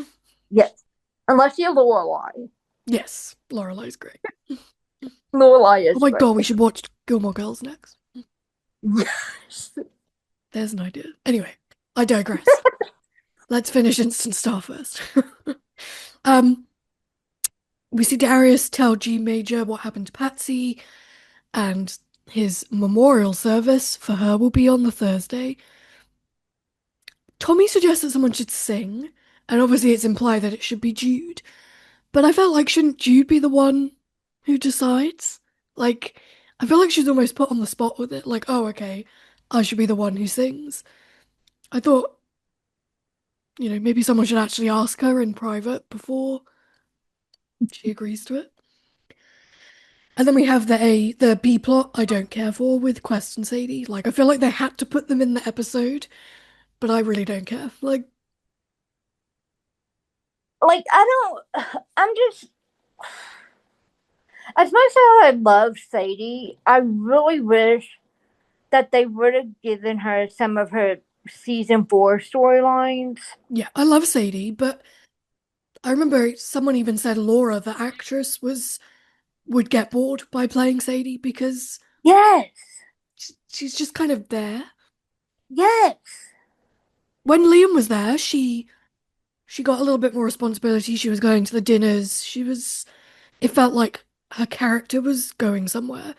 F: Yes. Unless you're Lorelai.
E: Yes, Lorelai's great.
F: Lorelai is
E: Oh my
F: great.
E: god, we should watch Gilmore Girls next.
F: Yes.
E: There's an idea. Anyway, I digress. Let's finish Instant Star first. We see Darius tell G Major what happened to Patsy, and his memorial service for her will be on the Thursday. Tommy suggests that someone should sing, and obviously it's implied that it should be Jude. But I felt like, shouldn't Jude be the one who decides? Like, I feel like she's almost put on the spot with it. Like, oh, okay, I should be the one who sings. I thought, maybe someone should actually ask her in private before she agrees to it. And then we have the B plot I don't care for with Quest and Sadie. Like, I feel like they had to put them in the episode, but I really don't care. Like,
F: I'm just, as much as I love Sadie, I really wish that they would have given her some of her season 4 storylines.
E: yeah, I love Sadie, but I remember someone even said Laura, the actress, would get bored by playing Sadie because
F: Yes.
E: she's just kind of there.
F: Yes.
E: When Liam was there, she got a little bit more responsibility. She was going to the dinners. It felt like her character was going somewhere.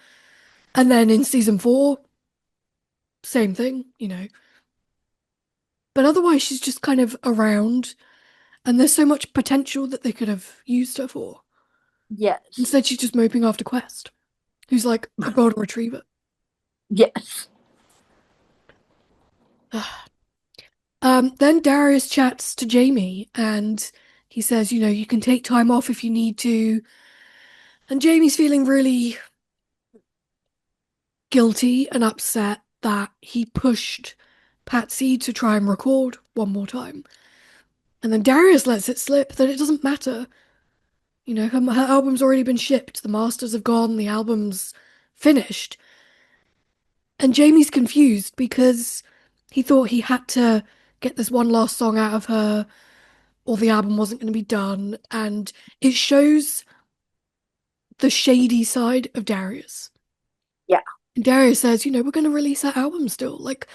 E: And then in season 4, same thing. But otherwise, she's just kind of around, and there's so much potential that they could have used her for.
F: Yes.
E: Instead, she's just moping after Quest, who's like a golden retriever.
F: Yes.
E: Then Darius chats to Jamie, and he says, you can take time off if you need to. And Jamie's feeling really guilty and upset that he pushed Patsy to try and record one more time. And then Darius lets it slip that it doesn't matter. Her album's already been shipped, the masters have gone, the album's finished. And Jamie's confused because he thought he had to get this one last song out of her, or the album wasn't going to be done. And it shows the shady side of Darius.
F: Yeah.
E: And Darius says, we're going to release that album still. Like,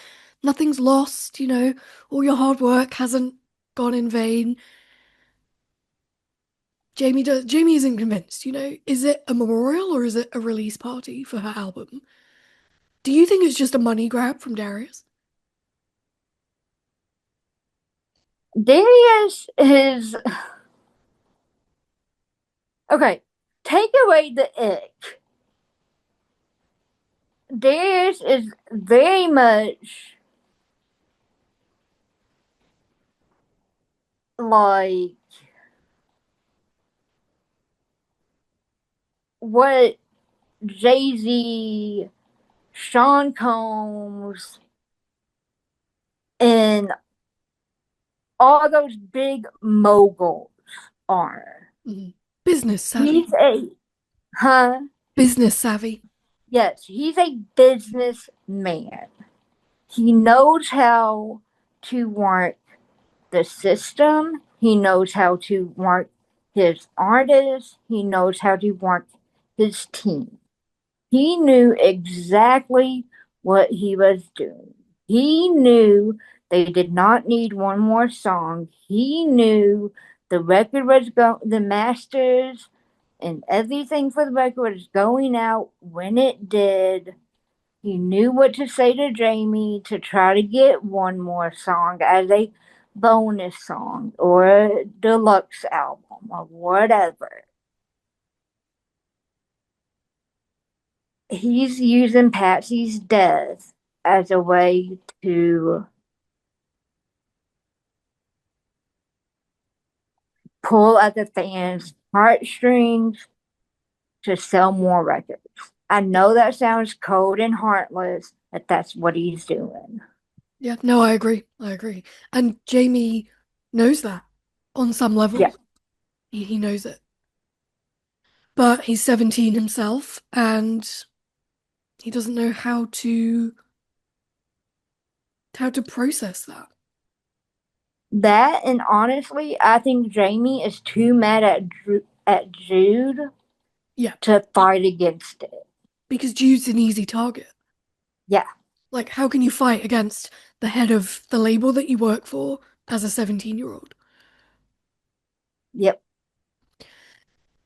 E: nothing's lost, all your hard work hasn't gone in vain. Jamie isn't convinced, is it a memorial or is it a release party for her album? Do you think it's just a money grab from Darius?
F: Darius is. Okay, take away the ick. Darius is very much like what Jay-Z Sean Combs, and all those big moguls are.
E: Business savvy.
F: He's a, huh?
E: Business savvy.
F: Yes, he's a businessman. He knows how to work the system. He knows how to work his artists. He knows how to work his team. He knew exactly what he was doing. He knew they did not need one more song. He knew the record was the masters and everything for the record was going out when it did. He knew what to say to Jamie to try to get one more song as a bonus song or a deluxe album or whatever. He's using Patsy's death as a way to pull at the fans' heartstrings to sell more records. I know that sounds cold and heartless, but that's what he's doing.
E: Yeah, no, I agree. And Jamie knows that on some level.
F: Yeah.
E: He knows it. But he's 17 himself and he doesn't know how to process that.
F: That, and honestly, I think Jamie is too mad at Jude to fight against it.
E: Because Jude's an easy target.
F: Yeah.
E: Like, how can you fight against the head of the label that you work for as a 17-year-old?
F: Yep.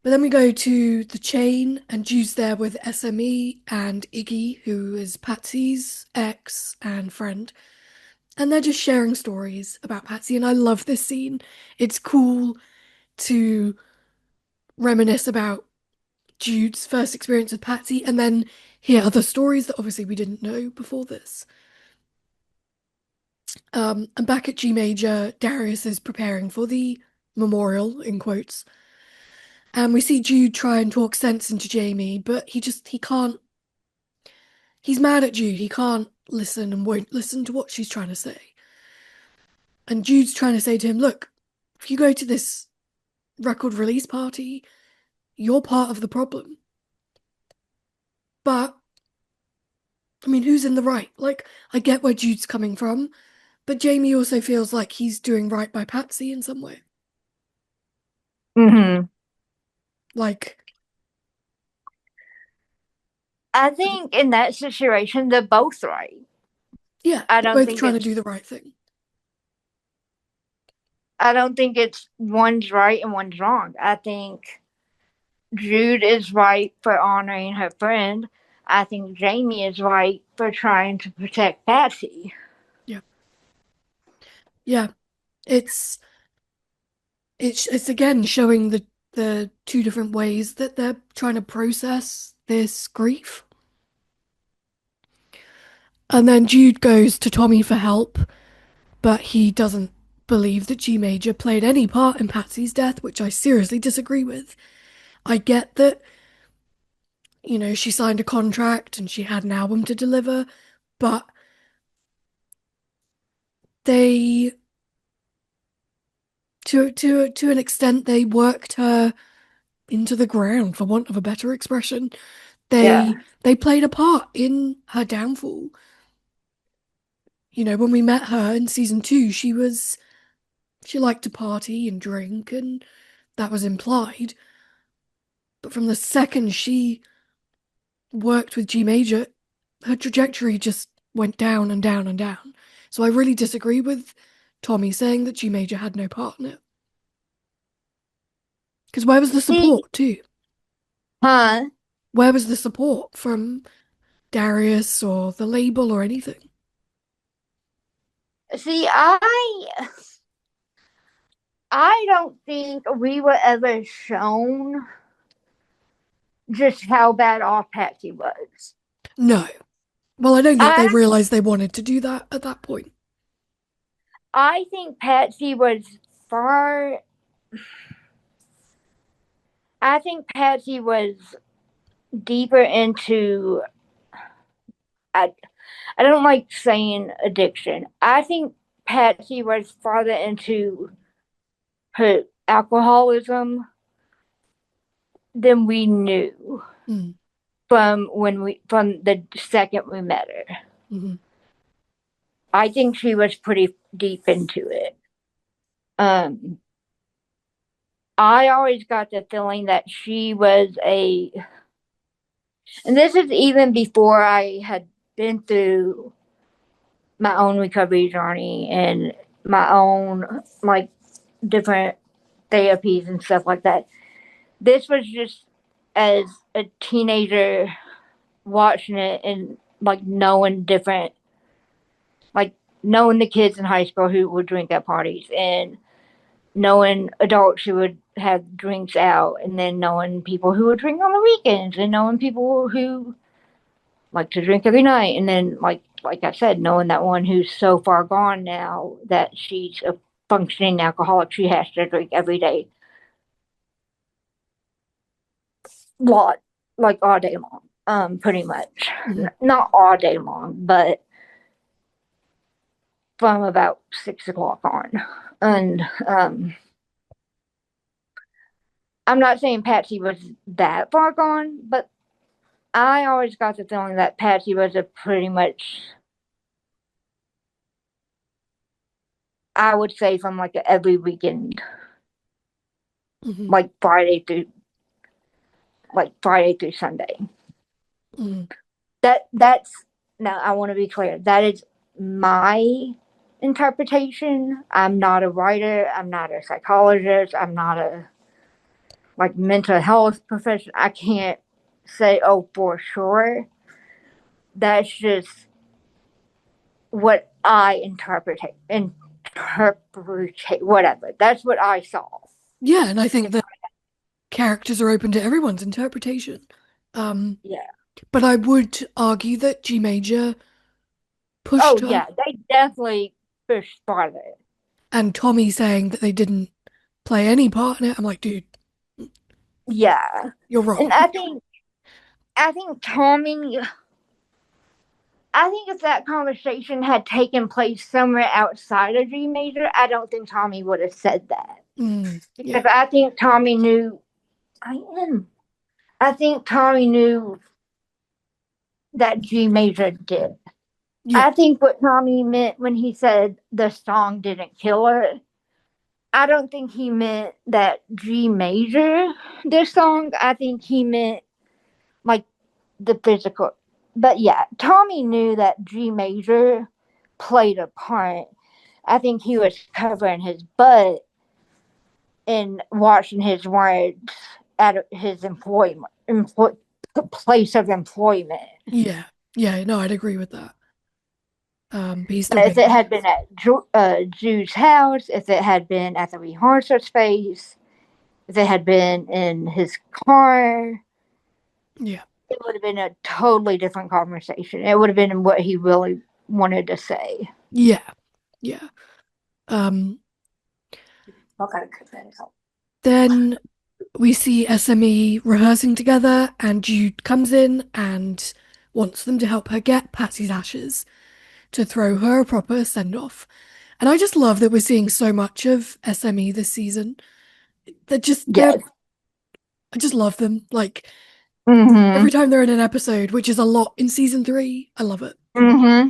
E: But then we go to the chain, and Jude's there with SME and Iggy, who is Patsy's ex and friend. And they're just sharing stories about Patsy, and I love this scene. It's cool to reminisce about Jude's first experience with Patsy and then hear other stories that obviously we didn't know before this. And back at G Major, Darius is preparing for the memorial, in quotes. And we see Jude try and talk sense into Jamie, but he can't. He's mad at Jude. He can't listen and won't listen to what she's trying to say. And Jude's trying to say to him, look, if you go to this record release party, you're part of the problem. But, I mean, who's in the right? Like, I get where Jude's coming from, but Jamie also feels like he's doing right by Patsy in some way.
F: Mm-hmm.
E: Like,
F: I think in that situation, they're both right.
E: yeah,
F: I
E: they're
F: don't
E: both
F: think
E: trying to do the right thing.
F: I don't think it's one's right and one's wrong. I think Jude is right for honoring her friend. I think Jamie is right for trying to protect Patsy.
E: Yeah. It's again showing the two different ways that they're trying to process this grief. And then Jude goes to Tommy for help, but he doesn't believe that G Major played any part in Patsy's death, which I seriously disagree with. I get that, she signed a contract and she had an album to deliver, but they, to an extent, they worked her into the ground, for want of a better expression. They played a part in her downfall. When we met her in season 2, she liked to party and drink, and that was implied. But from the second she worked with G Major, her trajectory just went down and down and down. So I really disagree with Tommy saying that G Major had no part in it. Because where was the support too?
F: Huh?
E: Where was the support from Darius or the label or anything?
F: See, I don't think we were ever shown just how bad off Patsy was.
E: No. Well, I don't think they realized they wanted to do that at that point.
F: I think Patsy was far. I think Patsy was deeper into I I don't like saying addiction. I think Patsy was farther into her alcoholism than we knew
E: Mm.
F: from the second we met her.
E: Mm-hmm.
F: I think she was pretty deep into it. Um, I always got the feeling that she was and this is even before I had been through my own recovery journey and my own like different therapies and stuff like that. This was just as a teenager watching it and like like knowing the kids in high school who would drink at parties and knowing adults who would have drinks out and then knowing people who would drink on the weekends and knowing people who like to drink every night and then like I said, knowing that one who's so far gone now that she's a functioning alcoholic, she has to drink every day. Lot like all day long. Pretty much.
E: Mm-hmm.
F: Not all day long, but from about 6 o'clock on. And I'm not saying Patsy was that far gone, but I always got the feeling that Patsy was a pretty much, I would say, from like a every weekend,
E: Mm-hmm.
F: like Friday through Sunday.
E: Mm-hmm.
F: That's now I want to be clear. That is my interpretation. I'm not a writer. I'm not a psychologist. I'm not a like mental health professional. I can't say oh for sure. That's just what I interpret whatever. That's what I saw.
E: Yeah, and I think that characters are open to everyone's interpretation.
F: Yeah.
E: But I would argue that G Major
F: Oh
E: pushed her,
F: yeah, they definitely pushed farther.
E: and Tommy saying that they didn't play any part in it. I'm like, dude,
F: Yeah.
E: you're wrong.
F: And I think Tommy I think if that conversation had taken place somewhere outside of G Major, I don't think Tommy would have said that.
E: Yeah.
F: Because I think Tommy knew I think Tommy knew that G Major did.
E: Yeah.
F: I think what Tommy meant when he said the song didn't kill her, I don't think he meant that G Major the song. I think he meant like the physical. But yeah, Tommy knew that G Major played a part. I think he was covering his butt and watching his words at his place of employment.
E: Yeah. Yeah, no, I'd agree with that. But he's still
F: If
E: getting
F: it had been at Jude's house, if it had been at the rehearsal space, if it had been in his car,
E: yeah.
F: it would have been a totally different conversation. It would have been what he really wanted to say.
E: Yeah. Yeah. Um Then we see SME rehearsing together, and Jude comes in and wants them to help her get Patsy's ashes to throw her a proper send off. And I just love that we're seeing so much of SME this season.
F: Yes.
E: I just love them. Like
F: Mm-hmm.
E: every time they're in an episode, which is a lot in season 3, I love it.
F: Mm-hmm.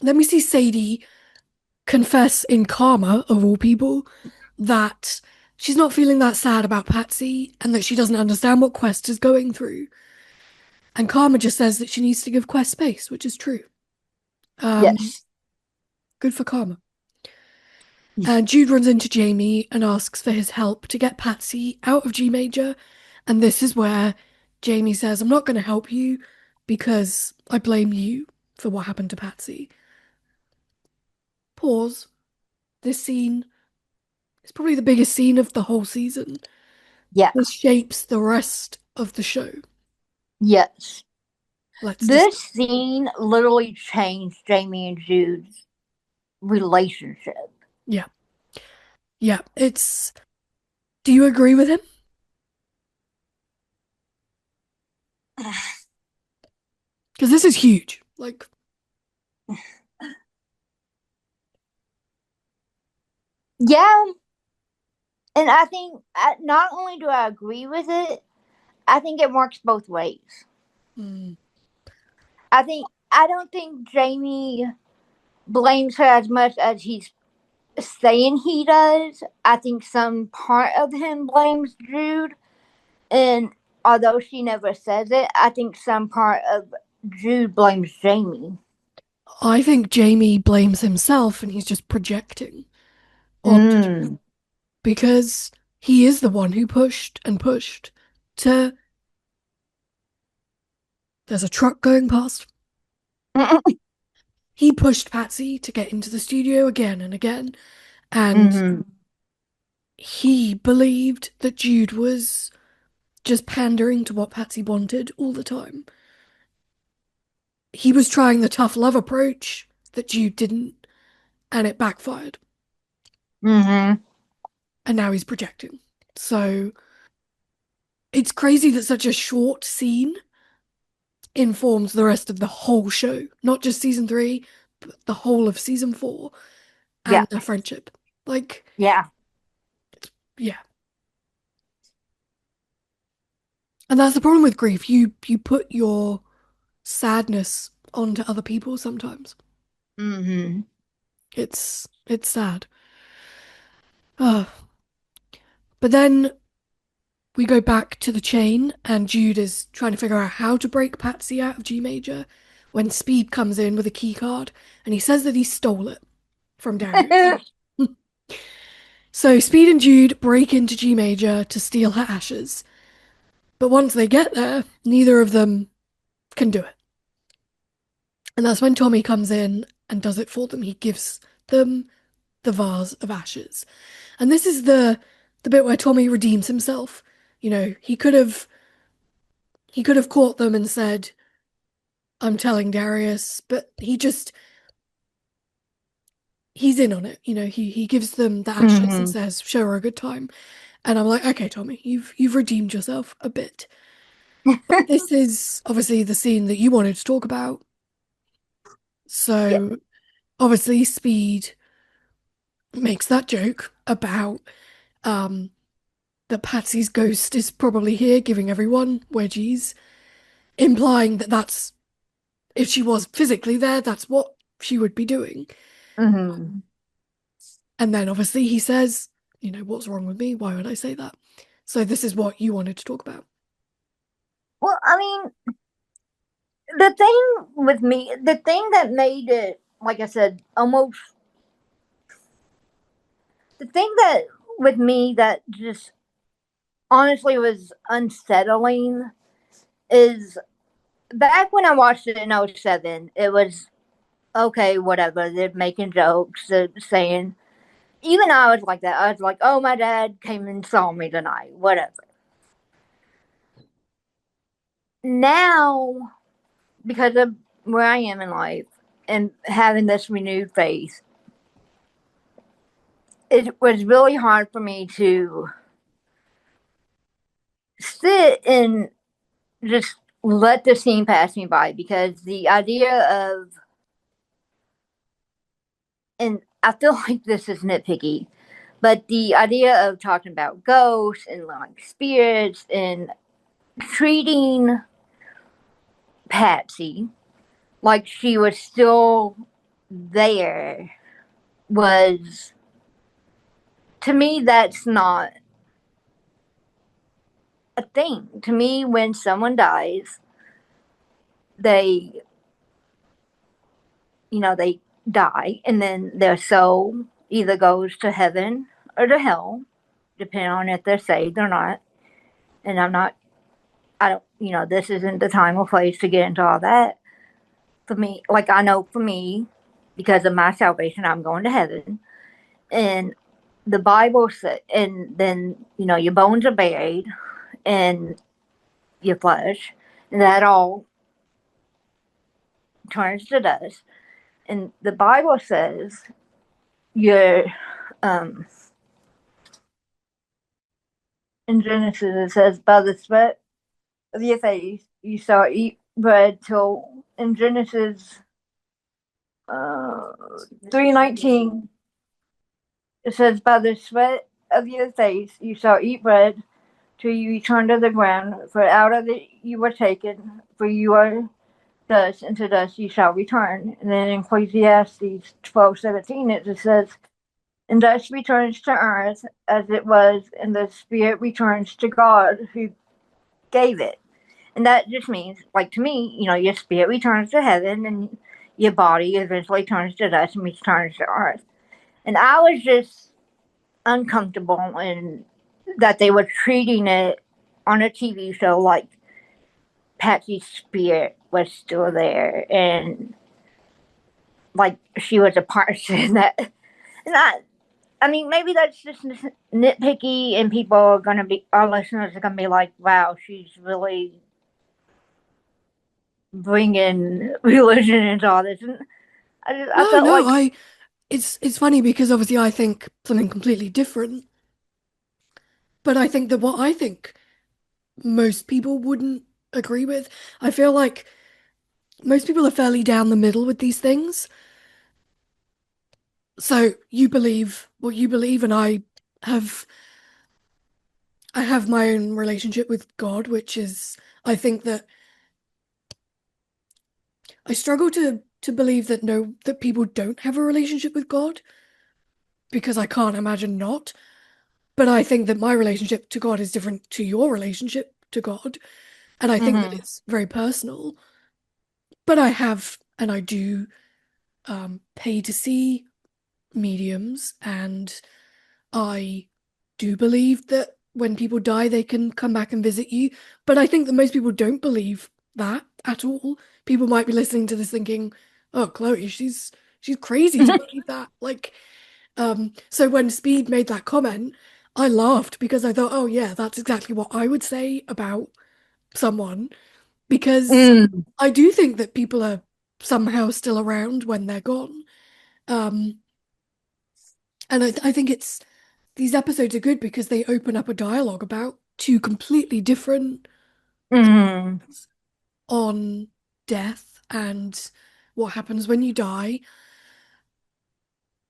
E: Then we see Sadie confess in Karma, of all people, that she's not feeling that sad about Patsy and that she doesn't understand what Quest is going through. And Karma just says that she needs to give Quest space, which is true.
F: Yes.
E: Good for Karma. And Jude runs into Jamie and asks for his help to get Patsy out of G Major. And this is where Jamie says, I'm not going to help you because I blame you for what happened to Patsy. Pause. This scene is probably the biggest scene of the whole season.
F: Yeah.
E: This shapes the rest of the show.
F: Yes. This
E: Just...
F: scene literally changed Jamie and Jude's relationship.
E: Yeah. Yeah. It's... Do you agree with him? Because this is huge. Like,
F: Yeah, and I think not only do I agree with it, I think it works both ways.
E: mm,
F: I don't think Jamie blames her as much as he's saying he does. I think some part of him blames Jude, and although she never says it, I think some part of Jude blames Jamie.
E: I think Jamie blames himself and he's just projecting onto Jude
F: Mm.
E: because he is the one who pushed and pushed to. There's a truck going past. He pushed Patsy to get into the studio again and again, and
F: Mm-hmm.
E: he believed that Jude was just pandering to what Patsy wanted all the time. He was trying the tough love approach that Jude didn't, and it backfired.
F: Mm-hmm.
E: And now he's projecting. So it's crazy that such a short scene informs the rest of the whole show, not just season 3, but the whole of season 4
F: Yeah.
E: and their friendship. Like,
F: Yeah.
E: yeah. And that's the problem with grief. You put your sadness onto other people sometimes.
F: Mm-hmm.
E: It's sad. Oh. But then we go back to the chain, and Jude is trying to figure out how to break Patsy out of G major when Speed comes in with a key card, and he says that he stole it from Darius. So Speed and Jude break into G major to steal her ashes. But once they get there, neither of them can do it. And that's when Tommy comes in and does it for them. He gives them the vase of ashes. And this is the bit where Tommy redeems himself. You know, he could have caught them and said, I'm telling Darius, but he's in on it. You know, he gives them the ashes and
F: Mm-hmm.
E: says, show her a good time. And I'm like, okay, Tommy, you've redeemed yourself a bit. But this is obviously the scene that you wanted to talk about.
F: Yeah.
E: So obviously Speed makes that joke about um that Patsy's ghost is probably here giving everyone wedgies, implying that that's, if she was physically there, that's what she would be doing.
F: Mm-hmm.
E: And then obviously he says, you know, what's wrong with me? Why would I say that? So this is what you wanted to talk about.
F: Well, I mean, the thing with me, the thing that made it, like I said, almost the thing that with me that just honestly was unsettling is back when I watched it in '07, it was okay, whatever. They're making jokes, they're saying, even I was like that. I was like, oh, my dad came and saw me tonight, whatever. Now, because of where I am in life and having this renewed faith, it was really hard for me to sit and just let the scene pass me by because the idea of, and I feel like this is nitpicky, but the idea of talking about ghosts and like spirits and treating Patsy like she was still there was, to me, that's not a thing. To me, when someone dies, they, they die and then their soul either goes to heaven or to hell, depending on if they're saved or not. And I don't, this isn't the time or place to get into all that. For me, like I know for me, because of my salvation, I'm going to heaven. And the Bible said, and then, your bones are buried and your flesh, and that all turns to dust. And the Bible says your um in Genesis it says by the sweat of your face you shall eat bread till in Genesis 3:19 it says, "By the sweat of your face you shall eat bread till you return to the ground, for out of it you were taken, for you are dust, and to dust you shall return." And then in Ecclesiastes 12:17 it just says, "And dust returns to earth as it was, and the spirit returns to God who gave it." And that just means, like to me, your spirit returns to heaven, and your body eventually turns to dust and returns to earth. And I was just uncomfortable in that they were treating it on a TV show like Patsy's spirit was still there, and like she was a person that, and I mean, maybe that's just nitpicky, and people are gonna be, our listeners are gonna be like, "Wow, she's really bringing religion into all this." And I
E: No,
F: felt like,
E: no, it's funny because obviously I think something completely different, but I think that what I think most people wouldn't agree with. I feel like most people are fairly down the middle with these things. So you believe what you believe, and have I have my own relationship with God, which is I think that I struggle to believe that that people don't have a relationship with God because I can't imagine not. But I think that my relationship to God is different to your relationship to God. And I think that
F: mm-hmm,
E: it's very personal. But I have, and I do pay to see mediums, and I do believe that when people die, they can come back and visit you. But I think that most people don't believe that at all. People might be listening to this thinking, "Oh, Chloe, she's crazy to believe that." So when Speed made that comment, I laughed because I thought, "Oh yeah, that's exactly what I would say about someone." Because
F: mm,
E: I do think that people are somehow still around when they're gone. Um, and I think these episodes are good because they open up a dialogue about two completely different
F: mm,
E: things on death and what happens when you die.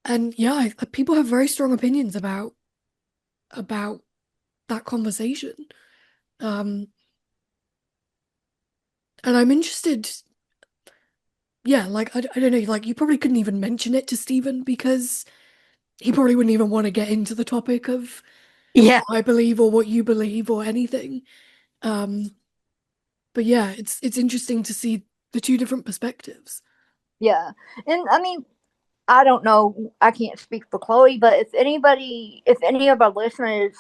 E: And yeah, people have very strong opinions about that conversation. Um, and I'm interested. Yeah, like I don't know, like you probably couldn't even mention it to Stephen because he probably wouldn't even want to get into the topic of
F: yeah,
E: what I believe or what you believe or anything. Um, but yeah, it's interesting to see the two different perspectives.
F: yeah. And I mean, I don't know, I can't speak for Chloe, but if any of our listeners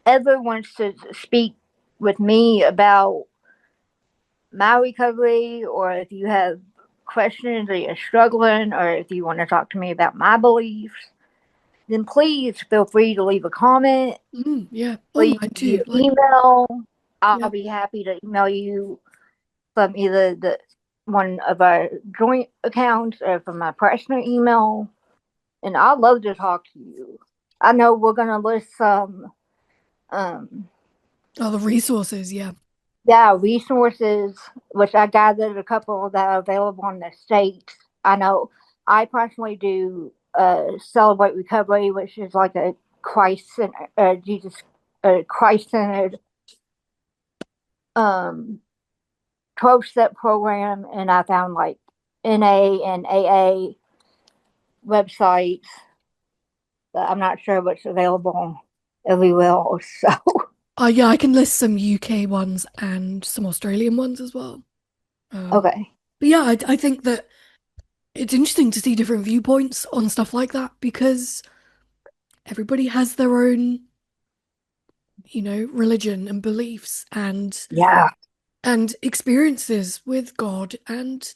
F: ever wants to speak with me about my recovery, or if you have questions or you're struggling, or if you want to talk to me about my beliefs, then please feel free to leave a comment,
E: Yeah, all
F: leave
E: mine too.
F: your
E: Like,
F: email. I'll
E: yeah,
F: be happy to email you from either the one of our joint accounts or from my personal email. And I'd love to talk to you. I know we're gonna list some um
E: all the resources. Yeah,
F: yeah, resources, which I gathered a couple that are available in the States. I know I personally do Celebrate Recovery, which is like a Jesus, Christ centered um, 12-step program. And I found like NA and AA websites, but I'm not sure what's available everywhere else. So,
E: yeah, I can list some UK ones and some Australian ones as well.
F: okay.
E: But yeah, I think that it's interesting to see different viewpoints on stuff like that because everybody has their own, religion and beliefs
F: Yeah.
E: and experiences with God. And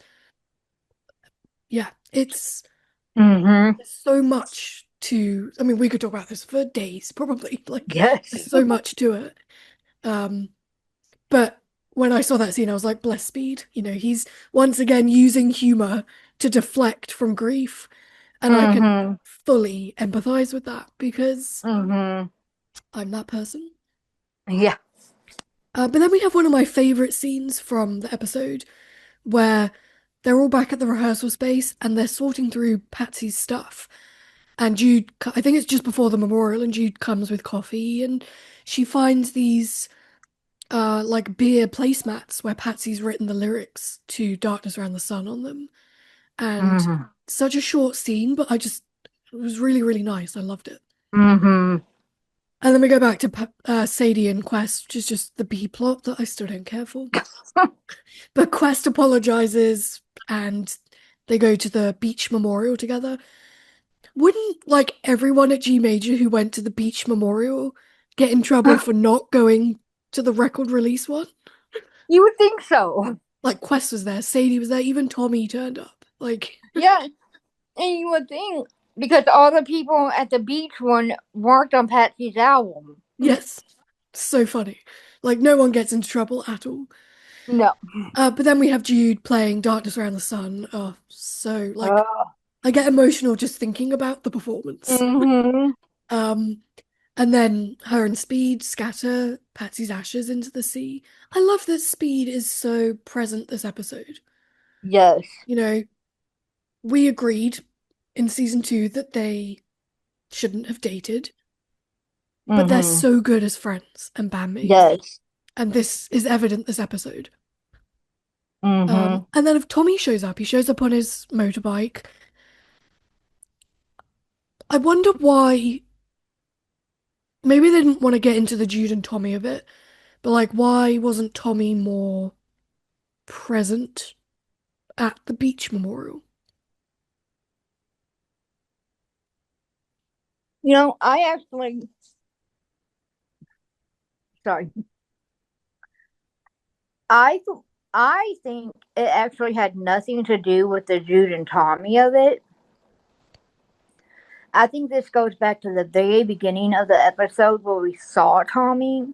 E: yeah, it's
F: Mm-hmm.
E: there's so much to, I mean, we could talk about this for days, probably. Like, there's
F: Yes.
E: so much to it. Um, but when I saw that scene, I was like, bless Speed. He's once again using humor to deflect from grief. And I can
F: Mm-hmm.
E: fully empathize with that because
F: Mm-hmm.
E: I'm that person.
F: Yeah.
E: But then we have one of my favorite scenes from the episode where they're all back at the rehearsal space and they're sorting through Patsy's stuff. And Jude, I think it's just before the memorial, and Jude comes with coffee and she finds these like beer placemats where Patsy's written the lyrics to Darkness Around the Sun on them. And
F: Mm-hmm.
E: such a short scene, but it was really, really nice. I loved it.
F: Mm-hmm.
E: And then we go back to Sadie and Quest, which is just the B plot that I still don't care for. But Quest apologizes and they go to the beach memorial together. Wouldn't like everyone at G Major who went to the beach memorial get in trouble for not going to the record release one?
F: You would think so.
E: Like Quest was there, Sadie was there, even Tommy turned up. Like,
F: Yeah. And you would think, because all the people at the beach one worked on Patsy's album.
E: yes, so funny. Like no one gets into trouble at all.
F: No.
E: But then we have Jude playing Darkness Around the Sun. Oh, so like
F: Oh.
E: I get emotional just thinking about the performance.
F: Mm-hmm.
E: And then her and Speed scatter Patsy's ashes into the sea. I love that Speed is so present this episode.
F: Yes.
E: You know, we agreed in season 2 that they shouldn't have dated, but they're
F: Mm-hmm.
E: so good as friends and bandmates.
F: Yes.
E: And this is evident this episode.
F: Mm-hmm.
E: And then if Tommy shows up, he shows up on his motorbike. I wonder why. Maybe they didn't want to get into the Jude and Tommy of it, but like, why wasn't Tommy more present at the beach memorial?
F: You know, sorry. I think it actually had nothing to do with the Jude and Tommy of it. I think this goes back to the very beginning of the episode where we saw Tommy,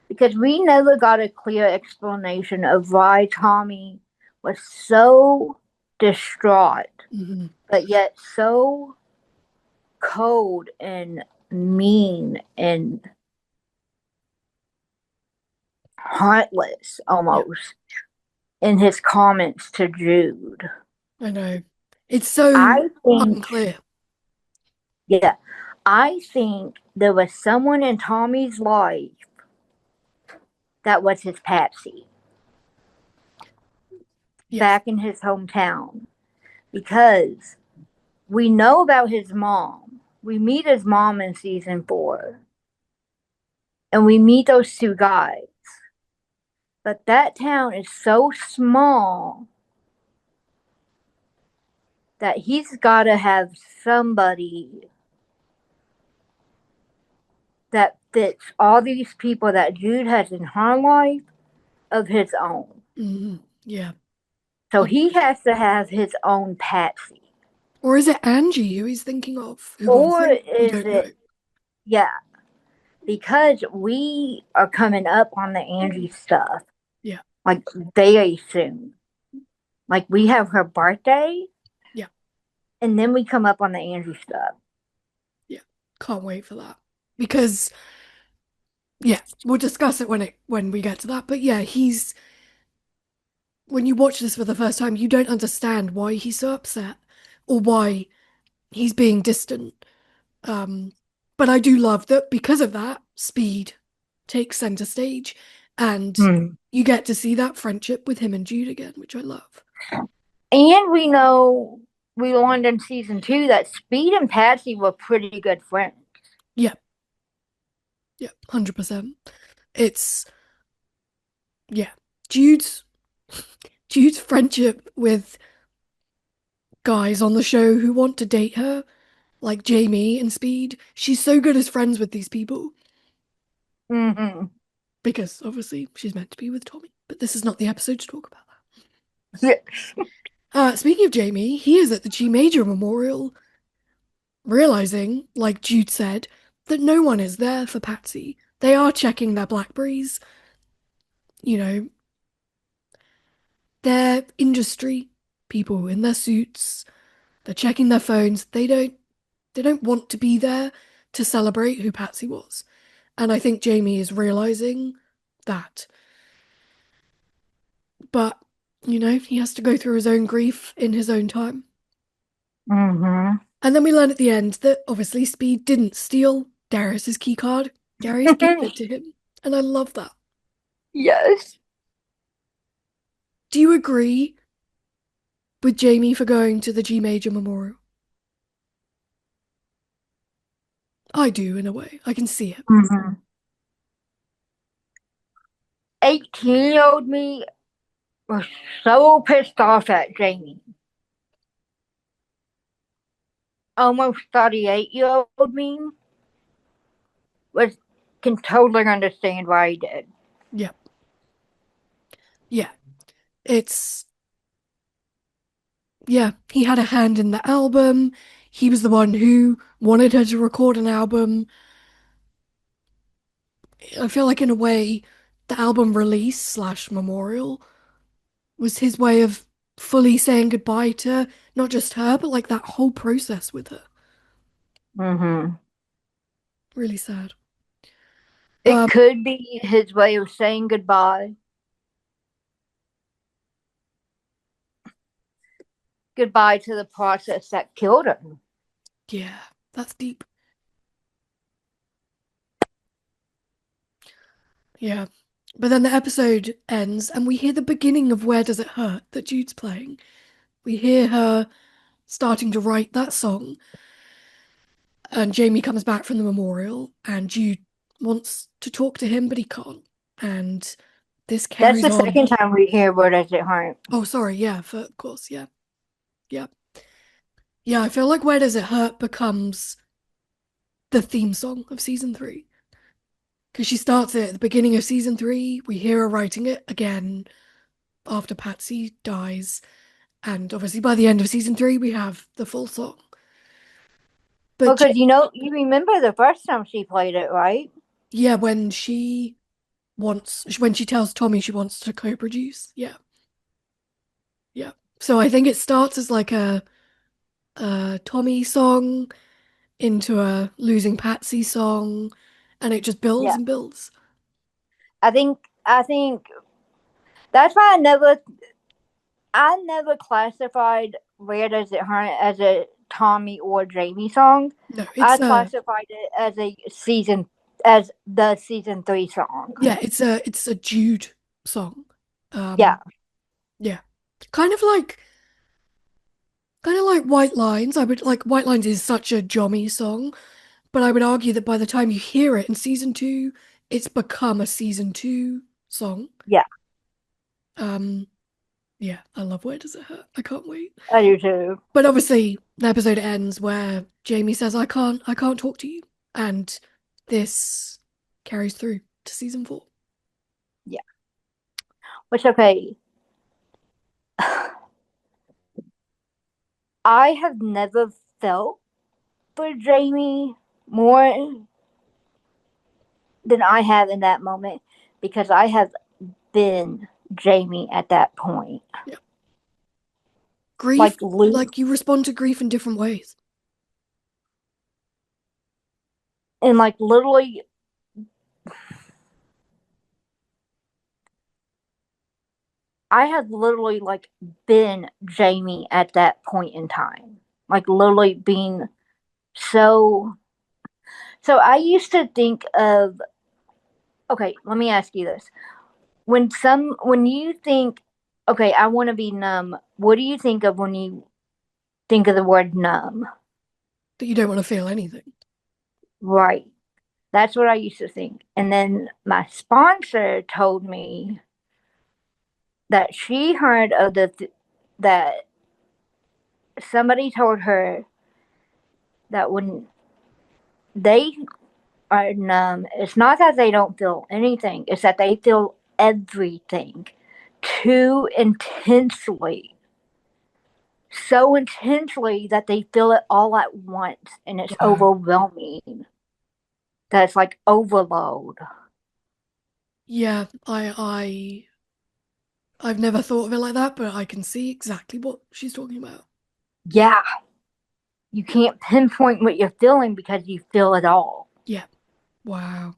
F: because we never got a clear explanation of why Tommy was so distraught,
E: Mm-hmm.
F: but yet so cold and mean and heartless almost in his comments to Jude.
E: I know. It's so
F: I think,
E: unclear.
F: yeah, I think there was someone in Tommy's life that was his Patsy
E: Yes.
F: back in his hometown, because we know about his mom. We meet his mom in season 4, and we meet those 2 guys. But that town is so small that he's got to have somebody that fits all these people that Jude has in her life of his own.
E: Mm-hmm. Yeah.
F: So he has to have his own Patsy.
E: Or is it Angie who he's thinking of?
F: Or
E: We
F: is
E: don't know.
F: it, yeah, because we are coming up on the Angie stuff.
E: Yeah.
F: Like very soon. Like we have her birthday.
E: Yeah.
F: And then we come up on the Angie stuff.
E: Yeah. Can't wait for that. Because yeah, we'll discuss it when we get to that. But yeah, when you watch this for the first time, you don't understand why he's so upset or why he's being distant. But I do love that because of that, Speed takes center stage and you get to see that friendship with him and Jude again, which I love.
F: And we learned in season 2 that Speed and Patsy were pretty good friends.
E: Yeah. Yeah, 100%. It's, yeah, Jude's friendship with guys on the show who want to date her, like Jamie and Speed. She's so good as friends with these people.
F: Mm-hmm.
E: Because obviously she's meant to be with Tommy. But this is not the episode to talk about that.
F: Yes.
E: Speaking of Jamie, he is at the G Major Memorial, realizing, like Jude said, that no one is there for Patsy. They are checking their Blackberries. You know, they're industry people in their suits. They're checking their phones. They don't want to be there to celebrate who Patsy was. And I think Jamie is realizing that. But, you know, he has to go through his own grief in his own time.
F: Mm-hmm.
E: And then we learn at the end that obviously Speed didn't steal Darius's key card. Darius gave it to him. And I love that.
F: Yes.
E: Do you agree with Jamie for going to the G Major Memorial? I do, in a way. I can see it.
F: Mm-hmm. 18-year-old me was so pissed off at Jamie. Almost 38-year-old me can totally understand why he did.
E: Yeah. Yeah. Yeah, he had a hand in the album. He was the one who wanted her to record an album. I feel like in a way, the album release / memorial was his way of fully saying goodbye to not just her, but like that whole process with her.
F: Mm-hmm.
E: Really sad.
F: It could be his way of saying goodbye. Goodbye to the process that killed him.
E: Yeah, that's deep. Yeah. But then the episode ends and we hear the beginning of Where Does It Hurt that Jude's playing. We hear her starting to write that song. And Jamie comes back from the memorial and Jude wants to talk to him, but he can't. And this carries on.
F: That's the second time we hear Where Does It Hurt.
E: Oh, sorry. Yeah, of course. Yeah. Yeah. Yeah, I feel like Where Does It Hurt becomes the theme song of season 3. Because she starts it at the beginning of season 3. We hear her writing it again after Patsy dies. And obviously by the end of season 3, we have the full song.
F: But because you remember the first time she played it, right?
E: Yeah, when she tells Tommy she wants to co-produce. Yeah. Yeah. So I think it starts as like a Tommy song into a Losing Patsy song, and it just builds and builds.
F: I think that's why I never classified Where Does It Hurt as a Tommy or Jamie song.
E: No,
F: I classified it as the season 3 song.
E: Yeah, it's a Jude song.
F: Yeah.
E: Kind of like White Lines. White Lines is such a Jommy song, but I would argue that by the time you hear it in season 2, it's become a season 2 song.
F: Yeah.
E: Yeah, I love Where Does It Hurt? I can't wait.
F: I do too.
E: But obviously, the episode ends where Jamie says, I can't talk to you. And this carries through to season 4.
F: Yeah. Which, okay. I have never felt for Jamie more than I have in that moment because I have been Jamie at that point.
E: Yeah. Grief, like you respond to grief in different ways.
F: And like literally, I have literally like been Jamie at that point in time. Like literally being so I used to think of, okay, let me ask you this. When you think, okay, I want to be numb, what do you think of when you think of the word numb?
E: That you don't want to feel anything.
F: Right. That's what I used to think. And then my sponsor told me that she heard of that somebody told her that when they are numb, it's not that they don't feel anything, it's that they feel everything too intensely. So intensely that they feel it all at once and it's overwhelming. That's like overload.
E: Yeah, I've never thought of it like that, but I can see exactly what she's talking about.
F: Yeah. You can't pinpoint what you're feeling because you feel it all.
E: Yeah. Wow.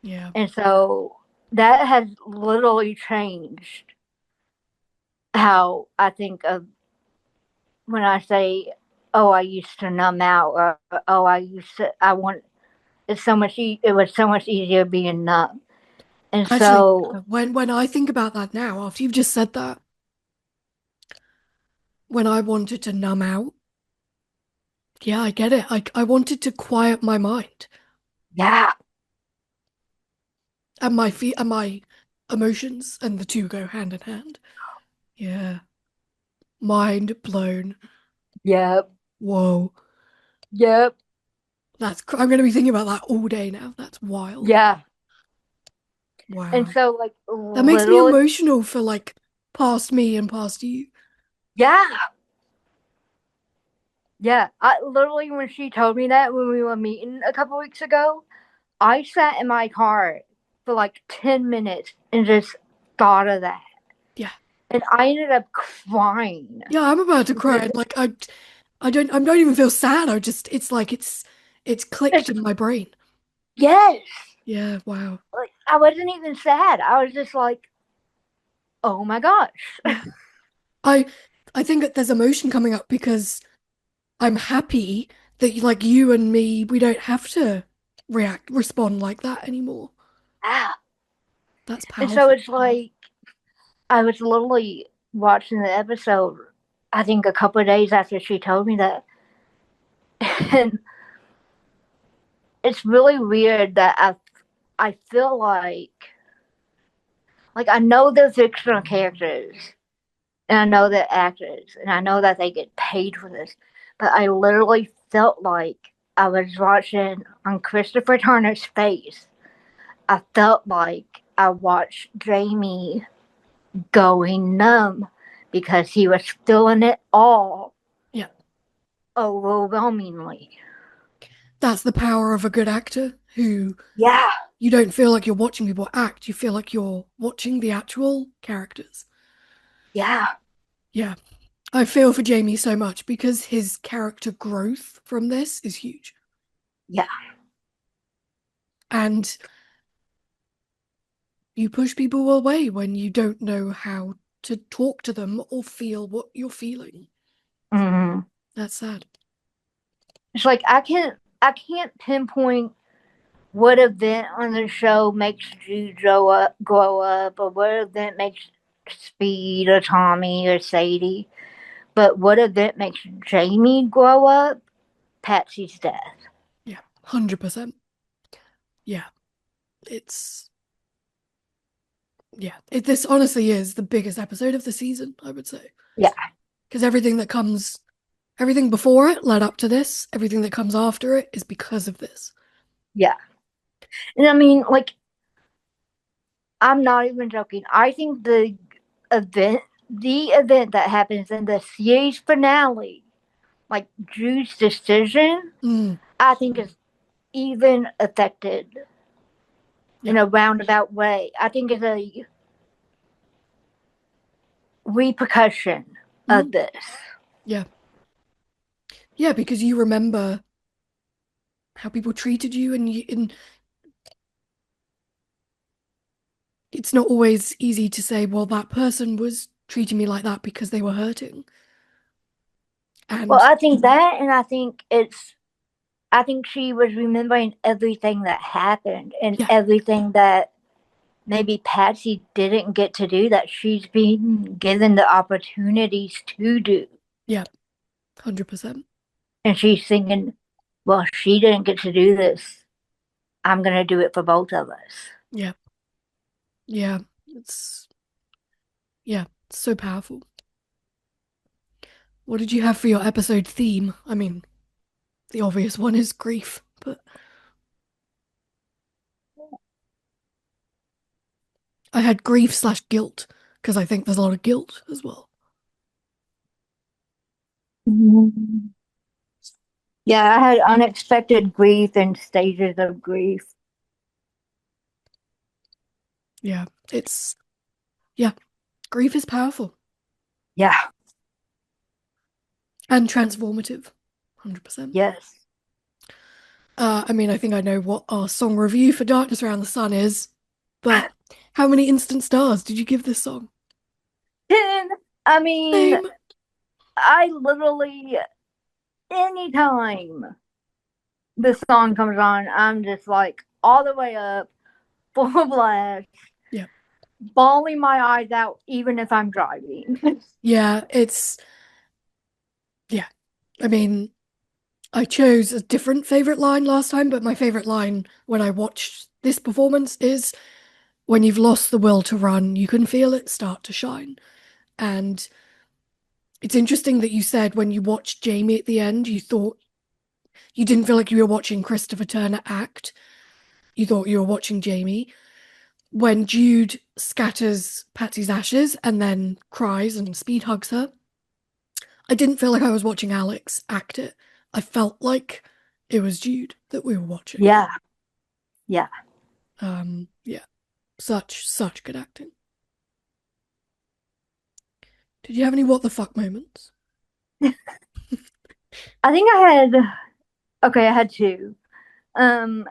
E: Yeah.
F: And so that has literally changed how I think of when I say, "Oh, I used to numb out," or "Oh, I want." It was so much easier being numb, and
E: Actually,
F: so
E: when I think about that now, after you've just said that, when I wanted to numb out, yeah, I get it. I wanted to quiet my mind
F: yeah,
E: and my emotions, and the two go hand in hand. Yeah. Mind blown.
F: yep,
E: Whoa.
F: yep,
E: I'm going to be thinking about that all day now. That's wild.
F: yeah, and
E: Wow.
F: so like
E: That makes me
F: literally,
E: emotional for like past me and past you.
F: yeah, yeah. I literally when she told me that when we were meeting a couple weeks ago, I sat in my car for like 10 minutes and just thought of that,
E: Yeah.
F: and I ended up crying.
E: Yeah, I'm about to cry. Like I don't even feel sad. It's like it's clicked
F: It's,
E: in my brain.
F: yes,
E: Yeah, wow.
F: like I wasn't even sad. I was just like, oh my gosh.
E: Yeah. I I think that there's emotion coming up because I'm happy that like you and me, we don't have to respond like that anymore.
F: Ah.
E: That's
F: And so
E: powerful.
F: it's like I was literally watching the episode. I think a couple of days after she told me that, and it's really weird that I feel like I know they're fictional characters, and I know they're actors, and I know that they get paid for this, but I literally felt like I was watching on Christopher Turner's face. I felt like I watched Jamie going numb because he was feeling it all
E: Yeah.
F: overwhelmingly.
E: That's the power of a good actor who
F: Yeah,
E: you don't feel like you're watching people act, you feel like you're watching the actual characters.
F: yeah,
E: Yeah. I feel for Jamie so much because his character growth from this is huge.
F: yeah,
E: And you push people away when you don't know how to talk to them or feel what you're feeling.
F: mm-hmm.
E: That's sad.
F: It's like I can't pinpoint what event on the show makes Jude grow up, or what event makes Speed or Tommy or Sadie, but what event makes Jamie grow up? Patsy's death.
E: Yeah. 100%. Yeah. It's this honestly is the biggest episode of the season, I would say.
F: Yeah,
E: Because everything before it led up to this, everything that comes after it is because of this.
F: yeah, and I mean, like, I'm not even joking. I think the event that happens in the series finale, like Drew's decision,
E: Mm,
F: I think is even affected in
E: yeah.
F: a roundabout way. I think it's a repercussion of
E: Mm,
F: this.
E: yeah. Yeah, because you remember how people treated you and it's not always easy to say, well, that person was treating me like that because they were hurting.
F: Well,
E: And
F: I think that, and I think she was remembering everything that happened and
E: yeah,
F: everything that maybe Patsy didn't get to do that she's been given the opportunities to do.
E: yeah, 100%.
F: And she's thinking, well, she didn't get to do this. I'm going to do it for both of us.
E: Yeah, yeah. It's it's so powerful. What did you have for your episode theme? I mean, the obvious one is grief, but I had grief/guilt because I think there's a lot of guilt as well.
F: Yeah, I had unexpected grief and stages of grief.
E: Yeah, yeah, grief is powerful
F: Yeah,
E: and transformative. 100%.
F: yes.
E: I mean, I think I know what our song review for Darkness Around the Sun is, but how many instant stars did you give this song?
F: 10. I mean,
E: Same.
F: I literally, anytime the song comes on, I'm just like all the way up, full blast,
E: Yeah.
F: bawling my eyes out, even if I'm driving.
E: Yeah, I mean, I chose a different favorite line last time, but my favorite line when I watched this performance is when you've lost the will to run, you can feel it start to shine. And it's interesting that you said when you watched Jamie at the end, you didn't feel like you were watching Christopher Turner act. You thought you were watching Jamie. When Jude scatters Patsy's ashes and then cries and speed hugs her, I didn't feel like I was watching Alex act it. I felt like it was Jude that we were watching.
F: Yeah. Yeah.
E: Yeah. Such good acting. Did you have any what the fuck moments?
F: I think I had two. One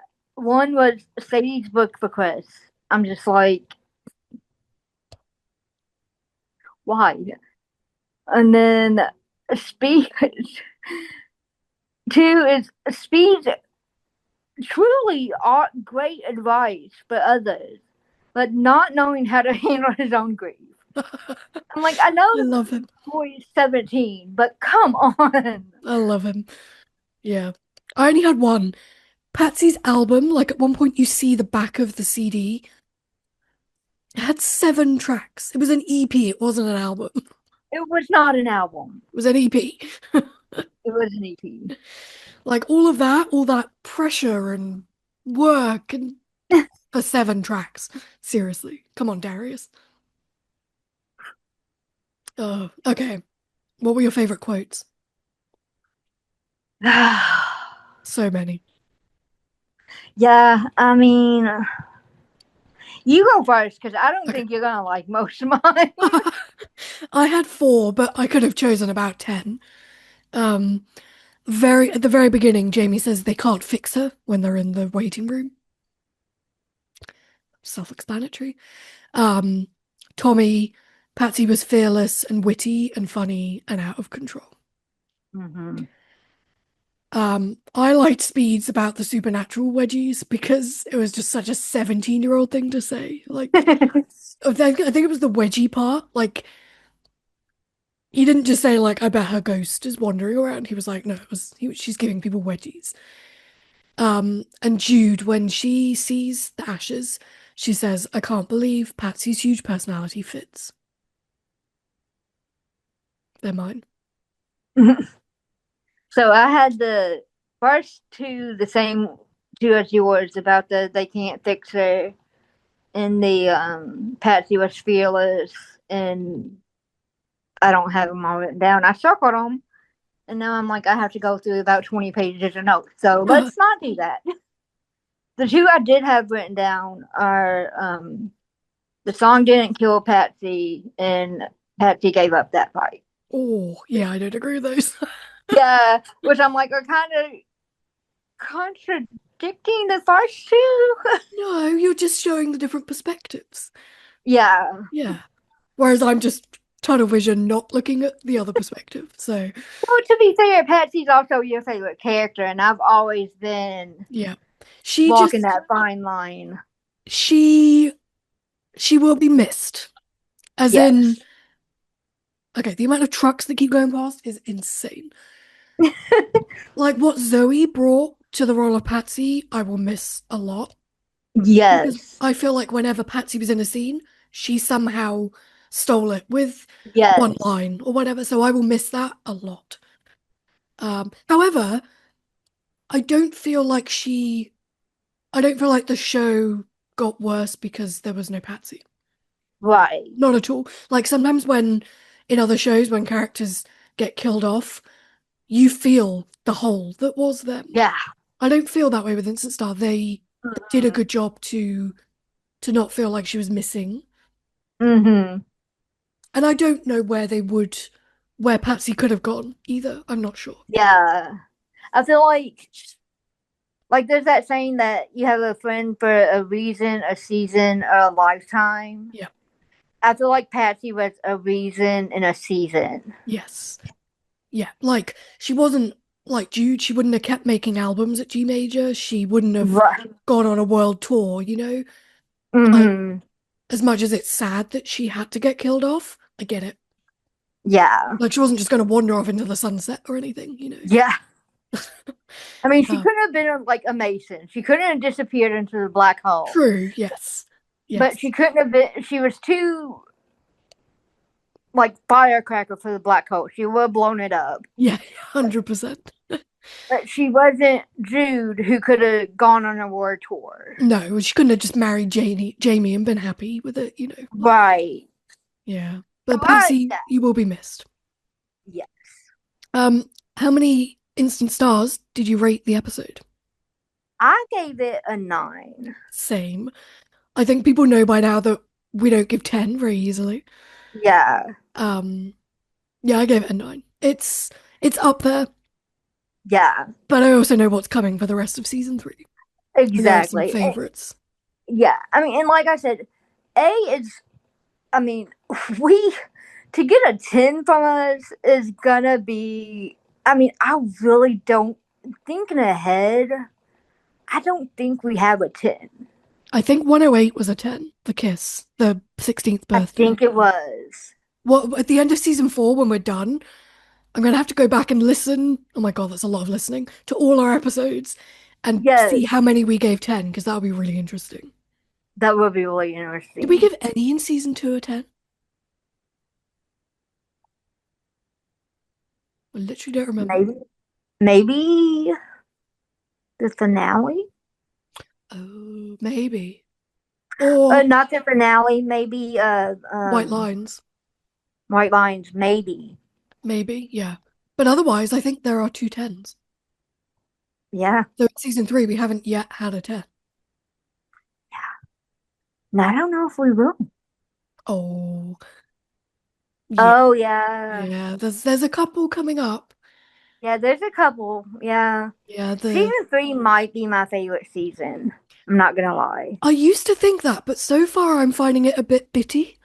F: was Sadie's book request. I'm just like, why? And then Speed, two is Speed's truly great advice for others, but not knowing how to handle his own grief. I'm like, I know
E: I love him.
F: the boy is 17, but come on.
E: I love him. Yeah. I only had one. Patsy's album, like at one point you see the back of the CD. It had 7 tracks. It was an EP, it wasn't an album. It
F: It was not an album.
E: was an EP.
F: It was an EP.
E: Like all that pressure and work and for 7 tracks. Seriously. Come on, Darius. Oh, okay. What were your favorite quotes? So many.
F: Yeah, I mean, you go first because I don't
E: Okay.
F: think you're gonna like most of mine.
E: I had 4, but I could have chosen about 10. At the very beginning, Jamie says they can't fix her when they're in the waiting room. Self-explanatory. Tommy, Patsy was fearless and witty and funny and out of control.
F: Mm-hmm.
E: I liked Speed's about the supernatural wedgies because it was just such a 17-year-old thing to say. Like, I think it was the wedgie part. Like, he didn't just say like, "I bet her ghost is wandering around." He was like, "No, she's giving people wedgies." And Jude, when she sees the ashes, she says, "I can't believe Patsy's huge personality fits." They're mine.
F: So I had the first two, the same two as yours about they can't fix her, and the Patsy was fearless, and I don't have them all written down. I circled them, and now I'm like I have to go through about 20 pages of notes. So let's not do that. The two I did have written down are the song didn't kill Patsy, and Patsy gave up that fight.
E: Oh, yeah, I don't agree with those.
F: Yeah, which I'm like are kind of contradicting the first two.
E: No, you're just showing the different perspectives.
F: Yeah.
E: Yeah. Whereas I'm just tunnel vision, not looking at the other perspective. So,
F: Well, to be fair, Patsy's also your favorite character, and I've always been
E: yeah. She
F: walking
E: just,
F: that fine line.
E: she will be missed. As
F: Yes.
E: in, okay, the amount of trucks that keep going past is insane. Like what Zoe brought to the role of Patsy, I will miss a lot. Because
F: Yes.
E: I feel like whenever Patsy was in a scene, she somehow stole it with
F: Yes.
E: one line or whatever. So I will miss that a lot. However, I don't feel like the show got worse because there was no Patsy.
F: Right.
E: Not at all. Like sometimes when in other shows, when characters get killed off, you feel the hole that was them.
F: Yeah.
E: I don't feel that way with Instant Star. They did a good job to not feel like she was missing.
F: Mm-hmm.
E: And I don't know where Patsy could have gone either. I'm not sure.
F: Yeah. I feel like Like, there's that saying that you have a friend for a reason, a season, or a lifetime.
E: Yeah.
F: I feel like Patsy was a reason and a season.
E: Yes. Yeah. Like, she wasn't like Jude. She wouldn't have kept making albums at G Major. She wouldn't have
F: Right.
E: gone on a world tour, you know? Like,
F: Mm-hmm.
E: as much as it's sad that she had to get killed off, I get it.
F: Yeah.
E: Like, she wasn't just going to wander off into the sunset or anything, you know?
F: Yeah. I mean, she
E: Uh,
F: couldn't have been like a Mason. She couldn't have disappeared into the black hole.
E: True, yes.
F: But
E: Yes.
F: she couldn't have been. She was too like firecracker for the black hole. She would have blown it up.
E: Yeah, 100%.
F: But she wasn't Jude, who could have gone on a war tour.
E: No, she couldn't have just married Jamie and been happy with it, you know? Like,
F: Right.
E: yeah. But
F: So
E: Patsy,
F: yeah.
E: you will be missed.
F: Yes.
E: How many instant stars did you rate the episode?
F: I gave it a 9.
E: Same. I think people know by now that we don't give 10 very easily.
F: Yeah.
E: Yeah, I gave it a 9. It's up there,
F: Yeah.
E: but I also know what's coming for the rest of season 3. There are some
F: Exactly.
E: favorites.
F: Yeah. I mean, and like I said, I mean, to get a 10 from us is gonna be, I mean, I really don't, thinking ahead, I don't think we have a 10.
E: I think 108 was a 10, the kiss, the 16th
F: I
E: birthday.
F: think it was.
E: Well, at the end of season 4, when we're done, I'm going to have to go back and listen. Oh my God, that's a lot of listening to all our episodes and
F: Yes.
E: see how many we gave 10, because that'll be really interesting.
F: That would be really interesting.
E: Did we give any in season 2 a 10? I literally don't remember.
F: Maybe the finale?
E: Oh, maybe. Or
F: Not the finale, maybe
E: White Lines.
F: White Lines, maybe.
E: Maybe, yeah. But otherwise, I think there are 2 10s.
F: Yeah.
E: So in season 3, we haven't yet had a 10.
F: Now, I don't know if we will.
E: Oh. Yeah.
F: Oh yeah.
E: Yeah, there's a couple coming up.
F: Yeah, there's a couple. Yeah.
E: Yeah,
F: Season 3 might be my favorite season. I'm not gonna lie.
E: I used to think that, but so far I'm finding it a bit bitty.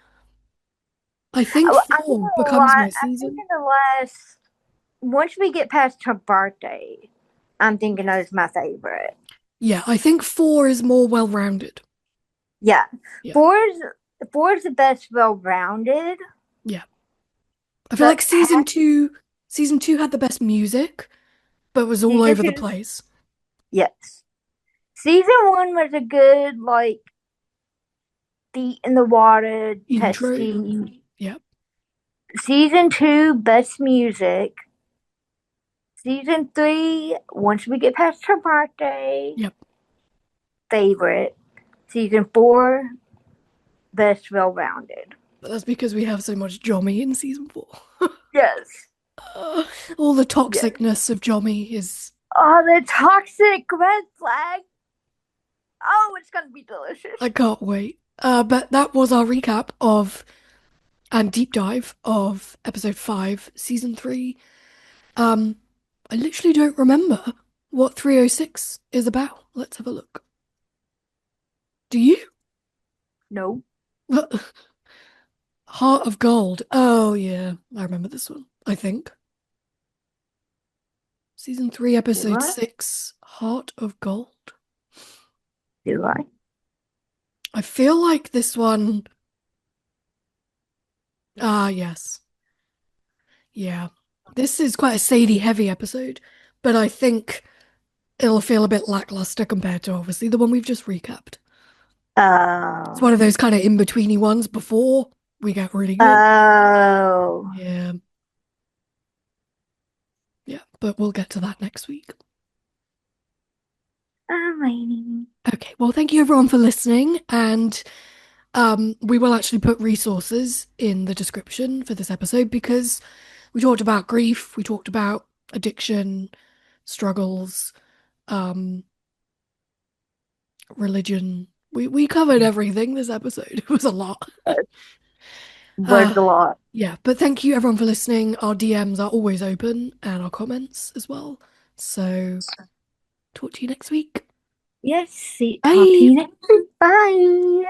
E: I think
F: I'm
E: 4
F: gonna
E: becomes
F: lie,
E: my
F: I think
E: season.
F: in the last, once we get past her birthday, I'm thinking that is my favorite.
E: Yeah, I think 4 is more well-rounded.
F: Yeah.
E: Yeah.
F: 4 is the best well-rounded.
E: Yeah. I feel like season 2 had the best music, but was all
F: Season
E: over the
F: 2
E: place.
F: Yes. Season 1 was a good, like, feet in the water
E: Intro.
F: testing.
E: Yep.
F: Season 2, best music. Season 3, once we get past her birthday.
E: Yep.
F: Favorite. Season 4, best well-rounded.
E: But that's because we have so much Jommy in season 4.
F: Yes.
E: All the toxicness of Jommy is...
F: Oh, the toxic red flag. Oh, it's gonna be delicious.
E: I can't wait. But that was our recap of and deep dive of episode 5, season 3. I literally don't remember what 306 is about. Let's have a look. Do you?
F: No.
E: Heart of Gold. Oh, yeah. I remember this one, I think. Season 3, episode
F: What?
E: 6, Heart of Gold.
F: Do I?
E: I feel like this one... yes. Yeah. This is quite a Sadie-heavy episode, but I think it'll feel a bit lackluster compared to, obviously, the one we've just recapped. It's one of those kind of in-betweeny ones before we get really good.
F: Oh.
E: Yeah. Yeah, but we'll get to that next week.
F: I'm waiting.
E: Okay, well, thank you everyone for listening, and we will actually put resources in the description for this episode because we talked about grief, we talked about addiction, struggles, religion. We covered everything this episode. It was a lot.
F: Was a lot.
E: Yeah, but thank you everyone for listening. Our DMs are always open and our comments as well. So talk to you next week.
F: Yes, see,
E: Bye.
F: talk to you next week. Bye.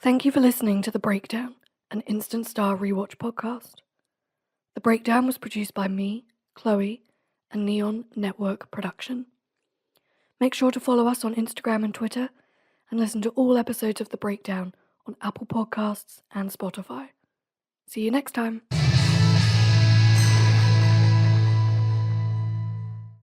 E: Thank you for listening to The Breakdown, an Instant Star Rewatch podcast. The Breakdown was produced by me, Chloe, and Neon Network Production. Make sure to follow us on Instagram and Twitter, and listen to all episodes of The Breakdown on Apple Podcasts and Spotify. See you next time.